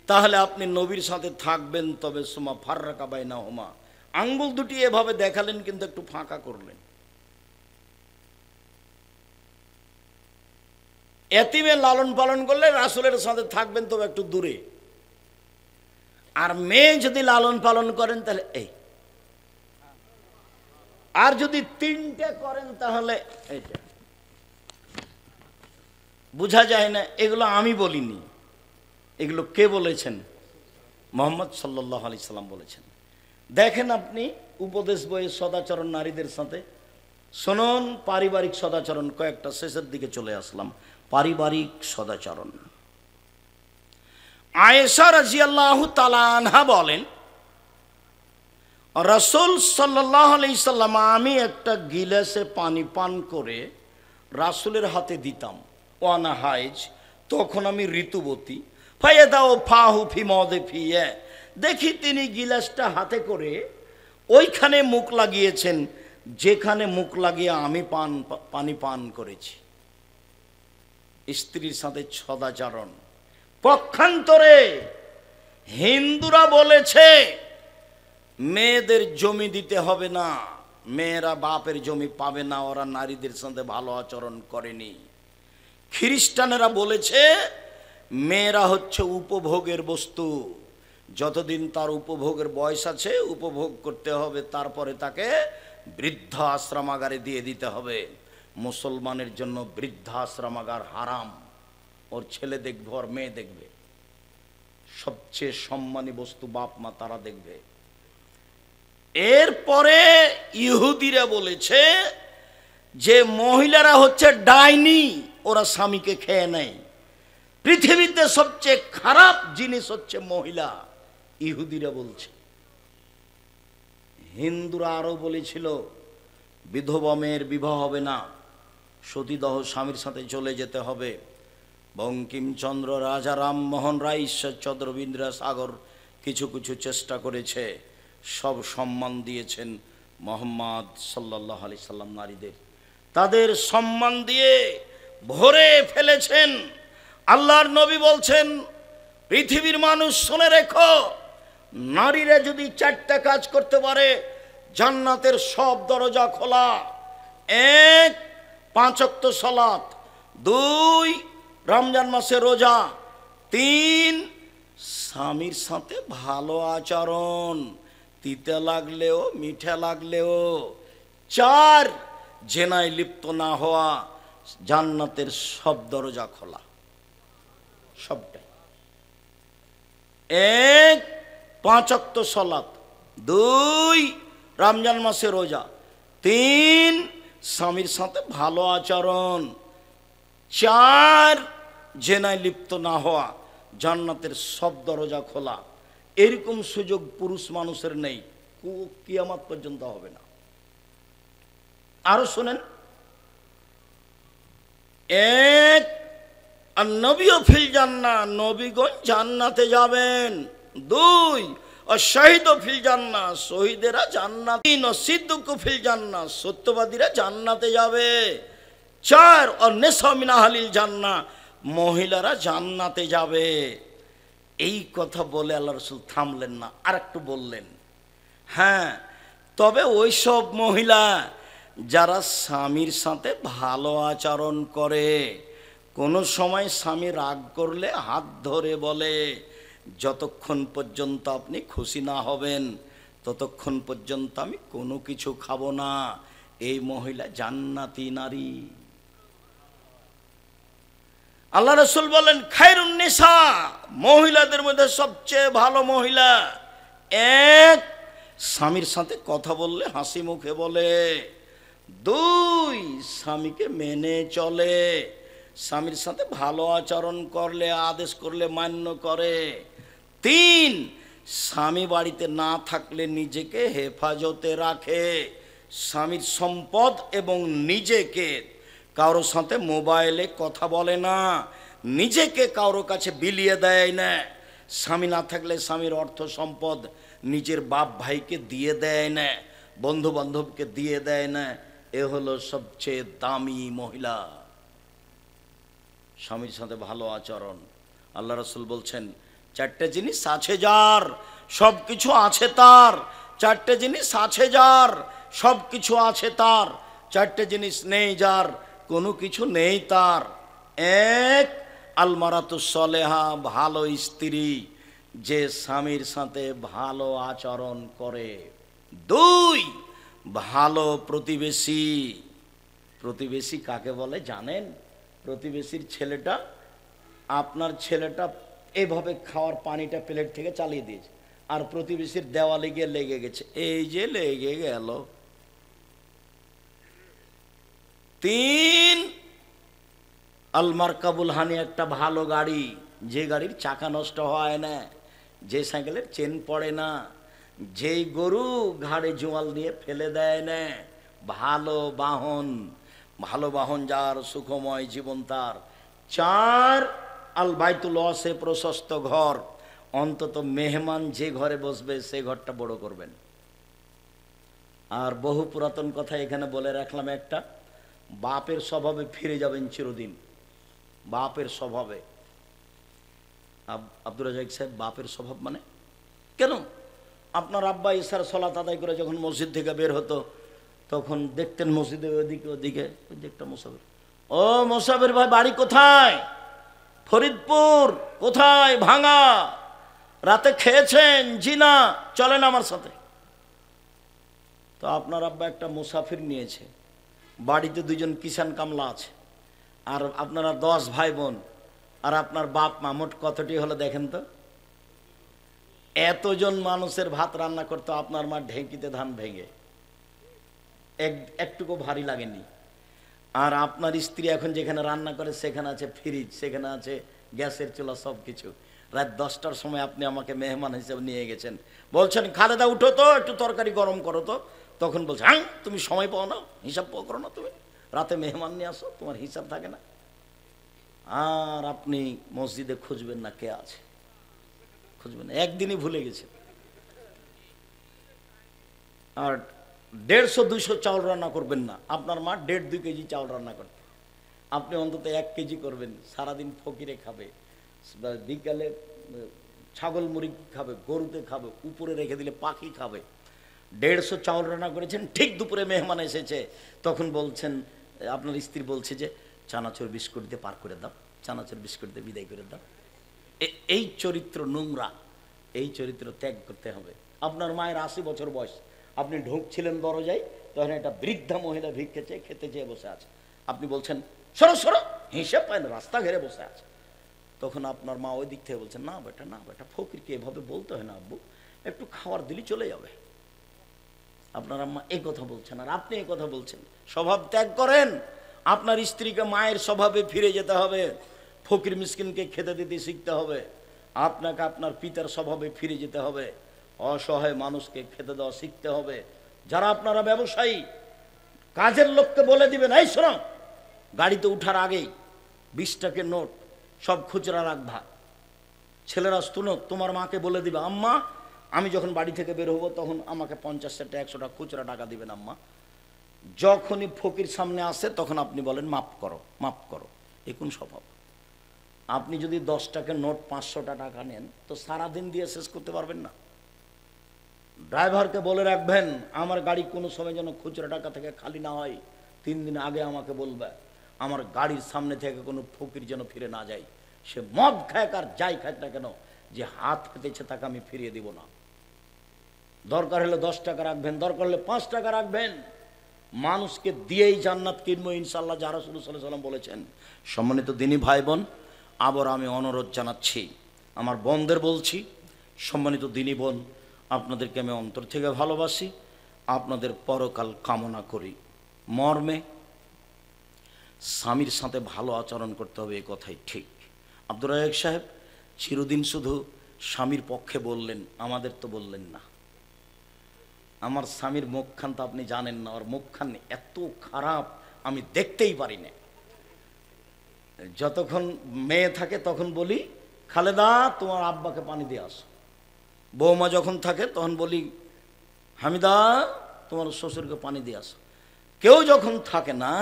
তাহলে আপনি নবীর সাথে থাকবেন। তবে সুমা ফাররাকা বাইনাহুমা, আঙ্গুল দুটি এভাবে দেখালেন কিন্তু একটু ফাঁকা করলেন। এতিমের লালন পালন করলে রাসূলের সাথে থাকবেন তবে একটু দূরে। আর মেয়ে যদি লালন পালন করেন তাহলে এই, আর যদি 3টে করেন তাহলে এইটা। বোঝা যায় না? এগুলো আমি বলিনি, এগুলো কে বলেছেন? মুহাম্মদ সাল্লাল্লাহু আলাইহি সাল্লাম বলেছেন। দেখেন আপনি উপদেশ বইয়ে সদাচরণ নারীদের সাথে শুনুন, পারিবারিক সদাচরণ কয়েকটা, শেষের দিকে চলে আসলাম। পারিবারিক সদাচরণ। আয়েশা রাদিয়াল্লাহু তাআলা আনহা বলেন রাসূল সাল্লাল্লাহু আলাইহি সাল্লাম, আমি একটা গিলাসে পানি পান করে রাসূলের হাতে দিতাম, ওয়ানা হাইজ, তখন আমি ঋতুবতী। ফায়াদাও ফাহু ফি মাওদি ফিয়া, দেখি তিনি গিলাসটা হাতে করে ওইখানে মুখ লাগিয়েছেন যেখানে মুখ লাগিয়ে আমি পানি পান করেছি। স্ত্রীর সাথে সদাচরণ। পক্ষান্তরে হিন্দুরা বলেছে মেয়েদের জমি দিতে হবে না, মেয়েরা বাপের জমি পাবে না, ওরা নারীদের সাথে ভালো আচরণ করেনি। খ্রিস্টানেরা বলেছে মেয়েরা হচ্ছে উপভোগের বস্তু, যতদিন তার উপভোগের বয়স আছে উপভোগ করতে হবে, তারপরে তাকে বৃদ্ধাশ্রমাগারে দিয়ে দিতে হবে। মুসলমানের জন্য বৃদ্ধাশ্রমাগার হারাম। ওর ছেলে দেখবে, ওর মেয়ে দেখবে, সবচেয়ে সম্মানী বস্তু বাপ মা, তারা দেখবে। এরপরে ইহুদিরা বলেছে যে মহিলারা হচ্ছে ডাইনি, ওরা স্বামীকে খেয়ে নেয়। পৃথিবীতে সবচেয়ে খারাপ জিনিস হচ্ছে মহিলা, ইহুদিরা বলছে। হিন্দুরা আরো বলেছিল বিধবা মেয়ের বিবাহ হবে না, সতীদাহ স্বামীর সাথে চলে যেতে হবে। বঙ্কিমচন্দ্র, রাজা রামমোহন রায়, ঈশ্বরচন্দ্র বিদ্যাসাগর কিছু কিছু চেষ্টা করেছে, সব সম্মান দিয়েছেন মুহাম্মদ সাল্লাল্লাহু আলাইহি সাল্লাম নারীদের, তাদের সম্মান দিয়ে ভরে ফেলেছেন। আল্লাহর নবী বলছেন পৃথিবীর মানুষ শুনে রেখো, নারীরা যদি 4টা কাজ করতে পারে জান্নাতের সব দরজা খোলা। 1, 5 ওয়াক্ত সালাত, 2, রমজান মাসে রোজা, 3, স্বামীর সাথে ভালো আচরণ, তিতা লাগলেও মিঠা লাগলেও, 4, জেনায় লিপ্ত না হওয়া। জান্নাতের সব দরজা খোলা, সবটাই। 1, 5 ওয়াক্ত সালাত, 2, রমজান মাসে রোজা, 3, স্বামীর সাথে ভালো আচরণ, 4, জেনায় লিপ্ত না হওয়া। জান্নাতের সব দরজা খোলা। এরকম সুযোগ পুরুষ মানুষের নেই, কিয়ামত পর্যন্ত হবে না। আরো শুনেন, 1, আর নবীও ফিল জান্নাহ, নবীগণ জান্নাতে যাবেন। 2, আর শহীদ ফিল জান্নাহ, শহীদেরা জান্নাত। 3, সিদ্দিক ফিল জান্নাহ, সত্যবাদীরা জান্নাতে যাবে। 4, আর নিসা মিন আহলিল জান্নাহ, মহিলারা জান্নাতে যাবে। এই কথা বলে আল্লাহ রাসূল থামলেন না, আর একটু বললেন, হ্যাঁ তবে ওই সব মহিলা যারা স্বামীর সাথে ভালো আচরণ করে, কোনো সময় স্বামী রাগ করলে হাত ধরে বলে, যতক্ষণ পর্যন্ত আপনি খুশি না হবেন ততক্ষণ পর্যন্ত আমি কোনো কিছু খাবো না। এই মহিলা জান্নাতি নারী। আল্লাহ রাসূল বলেন, খায়রুন নিসা, মহিলাদের মধ্যে সবচেয়ে ভালো মহিলা, এক, স্বামীর সাথে কথা বললে হাসি মুখে বলে, দুই, স্বামীকে মেনে চলে, স্বামীর সাথে ভালো আচরণ করলে, আদেশ করলে মান্য করে, তিন, স্বামী বাড়িতে না থাকলে নিজেকে হেফাজতে রাখে, স্বামীর সম্পদ এবং নিজেকে কারোর সাথে মোবাইলে কথা বলে না, নিজেকে কারোর কাছে বিলিয়ে দেয় না, স্বামী না থাকলে স্বামীর অর্থ সম্পদ নিজের বাপ ভাইকে দিয়ে দেয় না, বন্ধু বান্ধবকে দিয়ে দেয় না। এ হলো সবচেয়ে দামি মহিলা, স্বামীর সাথে ভালো আচরণ। আল্লাহ রাসূল বলছেন, চারটে জিনিস আছে যার, সব কিছু আছে তার। চারটে জিনিস আছে যার, সব কিছু আছে তার। চারটে জিনিস নেই যার, কোনো কিছু নেই তার। এক, আলমারাতুস সলেহা, ভালো স্ত্রী, যে স্বামীর সাথে ভালো আচরণ করে। দুই, ভালো প্রতিবেশী। প্রতিবেশী কাকে বলে জানেন? প্রতিবেশীর ছেলেটা, আপনার ছেলেটা এভাবে খাওয়ার পানিটা প্লেট থেকে চালিয়ে দিয়েছে, আর প্রতিবেশীর দেওয়ালে গিয়ে লেগে গেছে, এই যে লেগে গেল। তিন, আলমারকাবুল হানি, একটা ভালো গাড়ি, যে গাড়ির চাকা নষ্ট হয় না, যে সাইকেলের চেন পড়ে না, যেই গরু ঘাড়ে জোয়াল দিয়ে ফেলে দেয় না, ভালো বাহন। ভালো বাহন যার, সুখময় জীবন তার। চার, আল বাইতুল ওয়াসে, প্রশস্ত ঘর, অন্তত মেহমান যে ঘরে বসবে সে ঘরটা বড় করবেন। আর বহু পুরাতন কথা এখানে বলে রাখলাম একটা, বাপের স্বভাবে ফিরে যাবেন চিরদিন। বাপের স্বভাবে। আব্দুর রাজাক সাহেব, বাপের স্বভাব মানে কেন? আপনার আব্বা ইশার সলাত আদায় করে যখন মসজিদ থেকে বের হতো, তখন দেখতেন মসজিদে ওদিকে ওদিকে একটা মুসাফির, ও মুসাফির ভাই, বাড়ি কোথায়? ফরিদপুর। কোথায়? ভাঙা। রাতে খেয়েছেন? জি না। চলেন আমার সাথে। তো আপনার আব্বা একটা মুসাফির নিয়েছে, বাড়িতে দুইজন কিষান কামলা আছে, আর আপনারা 10 ভাই বোন, আর আপনার বাপ মা, মোট কতটি হলো দেখেন তো? এতজন মানুষের ভাত রান্না করতে আপনার মা ঢেঁকিতে ধান ভেঙে, একটুকু ভারী লাগেনি। আর আপনার স্ত্রী এখন যেখানে রান্না করে সেখানে আছে ফ্রিজ, সেখানে আছে গ্যাসের চুলা, সব কিছু। রাত 10টার সময় আপনি আমাকে মেহমান হিসেবে নিয়ে গেছেন, বলছেন খালেদা উঠো তো, একটু তরকারি গরম করো তো। তখন বলছে, হ্যাঁ তুমি সময় পাও না, হিসাব করো না, তুমি রাতে মেহমান নিয়ে আসো, তোমার হিসাব থাকে না। আর আপনি মসজিদে খুঁজবেন না কে আছে, খুঁজবেন না, একদিনই ভুলে গেছেন। আর 150-200 চাউল রান্না করবেন না, আপনার মা 1.5-2 কেজি চাউল রান্না করতে, আপনি অন্তত 1 কেজি করবেন। সারাদিন ফকিরে খাবে, বিকালে ছাগল মুরগি খাবে, গরুতে খাবে, উপরে রেখে দিলে পাখি খাবে। 150 চাউল রান্না করেছেন, ঠিক দুপুরে মেহমান এসেছে, তখন বলছেন, আপনার স্ত্রী বলছে যে চানাচুর বিস্কুট দিয়ে পার করে দাও, চানাচুর বিস্কুট দিয়ে বিদায় করে দাও। এই চরিত্র নোংরা, এই চরিত্র ত্যাগ করতে হবে। আপনার মায়ের 80 বছর বয়স, আপনি ঢুকছিলেন দরজায়, তখন একটা বৃদ্ধা মহিলা ভিক্ষে চেয়ে খেতে চেয়ে বসে আছে, আপনি বলছেন সরো সরো, হিসেব পায় না, রাস্তা ঘেরে বসে আছে। তখন আপনার মা ওই দিক থেকে বলছেন, না বেটা, না বেটা, ফকিরকে এভাবে বলতে হয় না আব্বু, একটু খাওয়ার দিলি চলে যাবে। আপনার আম্মা এই কথা বলছেন, আর আপনি এই কথা বলছেন। স্বভাব ত্যাগ করেন। আপনার স্ত্রীকে মায়ের স্বভাবে ফিরে যেতে হবে, ফকির মিসকিনকে খেতে দিতে শিখতে হবে। আপনাকে আপনার পিতার স্বভাবে ফিরে যেতে হবে, অসহায় মানুষকে খেতে দেওয়া শিখতে হবে। যারা আপনারা ব্যবসায়ী, কাজের লোককে বলে দিবেন, এই শোনো, গাড়িতে উঠার আগেই 20 টাকার নোট সব খুচরা রাখবা। ছেলেরা শুনো, তোমার মাকে বলে দিবে, আম্মা আমি যখন বাড়ি থেকে বের হবো তখন আমাকে 50 টাকা 100 টাকা খুচরা টাকা দিবেন আম্মা। যখনই ফকির সামনে আসে তখন আপনি বলেন মাফ করো, মাফ করো। এ কোন স্বভাব? আপনি যদি 10 টাকার নোট 500 টাকা নেন তো সারাদিন দিয়ে শেষ করতে পারবেন না। ড্রাইভারকে বলে রাখবেন আমার গাড়ি কোনো সময় যেন খুচরা টাকা থেকে খালি না হয়, 3 দিন আগে আমাকে বলবে। আমার গাড়ির সামনে থেকে কোনো ফকির যেন ফিরে না যায়। সে মদ খায় আর যাই খায় না কেন, যে হাত পেতেছে তাকে আমি ফিরিয়ে দিব না। দরকার হলে 10 টাকা রাখবেন, দরকার হলে 5 টাকা রাখবেন। মানুষকে দিয়েই জান্নাত কিনবো ইনশাআল্লাহ, যা রাসূলুল্লাহ সাল্লাল্লাহু আলাইহি ওয়াসাল্লাম বলেছেন। সম্মানিত দিনী ভাই বোন, আবার আমি অনুরোধ জানাচ্ছি, আমার বোনদের বলছি, সম্মানিত দিনী বোন, আপনাদেরকে আমি অন্তর থেকে ভালোবাসি, আপনাদের পরকাল কামনা করি। মর্মে স্বামীর সাথে ভালো আচরণ করতে হবে, এই কথাই ঠিক। আব্দুর রাজ্জাক সাহেব চিরদিন শুধু স্বামীর পক্ষে বললেন, আমাদের তো বললেন না। আমার স্বামীর মুখখান তো আপনি জানেন না, ওর মুখখান এত খারাপ আমি দেখতেই পারি না। যতক্ষণ মেয়ে থাকে তখন বলি, খালেদা তোমার আব্বাকে পানি দিয়ে আসো। বৌমা যখন থাকে তখন বলি, হামিদা তোমার শ্বশুরকে পানি দিয়ে আসো। কেউ যখন থাকে না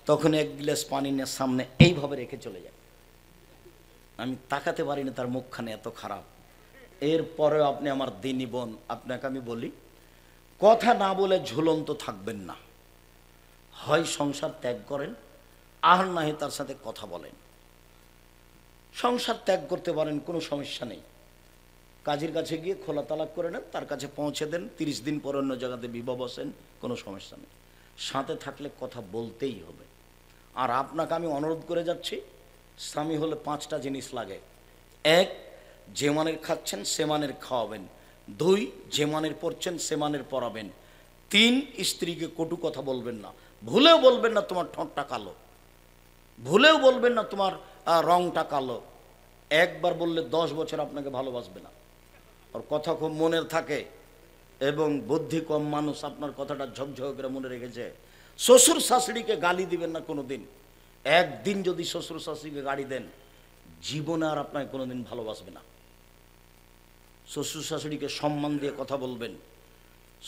তখন 1 গ্লাস পানি নিয়ে সামনে এইভাবে রেখে চলে যায়। আমি তাকাতে পারি না, তার মুখখানে এত খারাপ। এরপরেও আপনি আমার দিনী বোন, আপনাকে আমি বলি, কথা না বলে ঝুলন্ত থাকবেন না। হয় সংসার ত্যাগ করেন, আর না হয় তার সাথে কথা বলেন। সংসার ত্যাগ করতে পারেন, কোনো সমস্যা নেই। কাজের কাছে গিয়ে খোলা তালাক করে নেন, তার কাছে পৌঁছে দেন, 30 দিন পর অন্য জায়গাতে বিবাহ বসেন, কোনো সমস্যা নেই। সাথে থাকলে কথা বলতেই হবে। আর আপনাকে আমি অনুরোধ করে যাচ্ছি, স্বামী হলে 5টা জিনিস লাগে। 1, যে মানের খাচ্ছেন সে মানের খাওয়াবেন। 2, যে মানের পড়ছেন সে মানের পড়াবেন। 3, স্ত্রীকে কটু কথা বলবেন না। ভুলেও বলবেন না তোমার ঠোঁটটা কালো, ভুলেও বলবেন না তোমার রংটা কালো। একবার বললে 10 বছর আপনাকে ভালোবাসবে না। ওর কথা খুব মনের থাকে এবং বুদ্ধি কম মানুষ, আপনার কথাটা ঝকঝক করে মনে রেখেছে। শ্বশুর শাশুড়িকে গালি দিবেন না কোনো দিন। একদিন যদি শ্বশুর শাশুড়িকে গালি দেন, জীবনে আর আপনাকে কোনোদিন ভালোবাসবে না। শ্বশুর শাশুড়িকে সম্মান দিয়ে কথা বলবেন।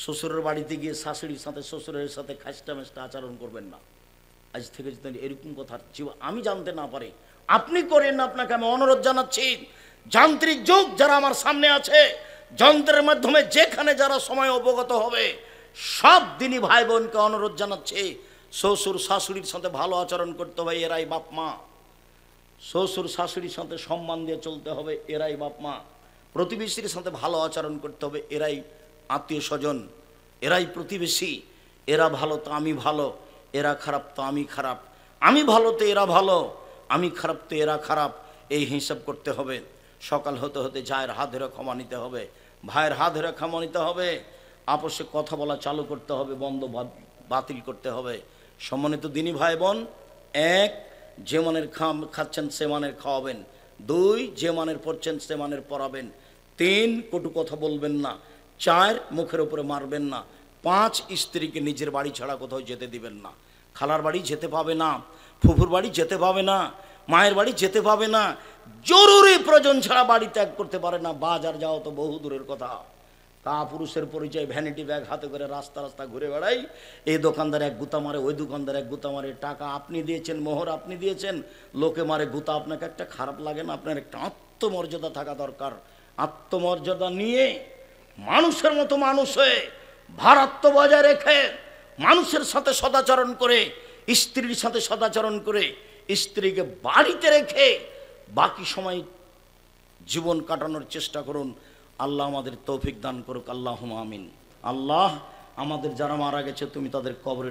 শ্বশুরের বাড়িতে গিয়ে শাশুড়ির সাথে শ্বশুরের সাথে খাস্টা মেস্টা আচরণ করবেন না। আজ থেকে যদি এরকম কথা আমি জানতে না পারি, আপনি করেন না। আপনাকে আমি অনুরোধ জানাচ্ছি, যান্ত্রিক যুগ যারা আমার সামনে আছে, যন্ত্রের মাধ্যমে যেখানে যারা সময় অবগত হবে, সব দিনই ভাই বোনকে অনুরোধ জানাচ্ছে, শ্বশুর শাশুড়ির সাথে ভালো আচরণ করতে হবে, এরাই বাপ মা। শ্বশুর শাশুড়ির সাথে সম্মান দিয়ে চলতে হবে, এরাই বাপ মা। প্রতিবেশীর সাথে ভালো আচরণ করতে হবে, এরাই আত্মীয় স্বজন, এরাই প্রতিবেশী। এরা ভালো তো আমি ভালো, এরা খারাপ তো আমি খারাপ। আমি ভালো তো এরা ভালো, আমি খারাপ তো এরা খারাপ। এই হিসাব করতে হবে। সকাল হতে হতে জায়ের হাত ধরে ক্ষমা নিতে হবে, ভাইয়ের হাত ধরে ক্ষমা নিতে হবে। আপসে কথা বলা চালু করতে হবে, বন্ধ বাতিল করতে হবে। সম্মানিত দিনী ভাই বোন, 1, যে মানের খাচ্ছেন সে মানের খাওয়াবেন। 2, যে মানের পড়ছেন সে মানের পড়াবেন। 3, কটু কথা বলবেন না। 4, মুখের উপরে মারবেন না। 5, স্ত্রীকে নিজের বাড়ি ছাড়া কোথাও যেতে দিবেন না। খালার বাড়ি যেতে পাবে না, ফুফুর বাড়ি যেতে পাবে না, মায়ের বাড়ি যেতে পাবে না। জরুরি প্রয়োজন ছাড়া বাড়ি ত্যাগ করতে পারে না। বাজার যাও তো বহু দূরের কথা। পুরুষের পরিচয় ভ্যানিটি ব্যাগ হাতে করে রাস্তা রাস্তা ঘুরে বেড়াই। এই দোকানদার এক গুতা মারে, ওই দোকানদার এক গুতা মারে। টাকা আপনি দিয়েছেন, মোহর আপনি দিয়েছেন, লোকে মারে গুতা। আপনাকে একটা খারাপ লাগে না? আপনার একটা আত্মমর্যাদা থাকা দরকার। আত্মমর্যাদা নিয়ে মানুষের মতো মানুষ হয়ে ভারাত্ম বজায় রেখে মানুষের সাথে সদাচরণ করে, স্ত্রীর সাথে সদাচরণ করে, স্ত্রীকে বাড়িতে রেখে বাকি সময় জীবন কাটানোর চেষ্টা করুন। আল্লাহ আমাদের তৌফিক দান করুক। আল্লাহুম্মা আমিন। আল্লাহ আমাদের যারা মারা গেছে তুমি তাদের কবরে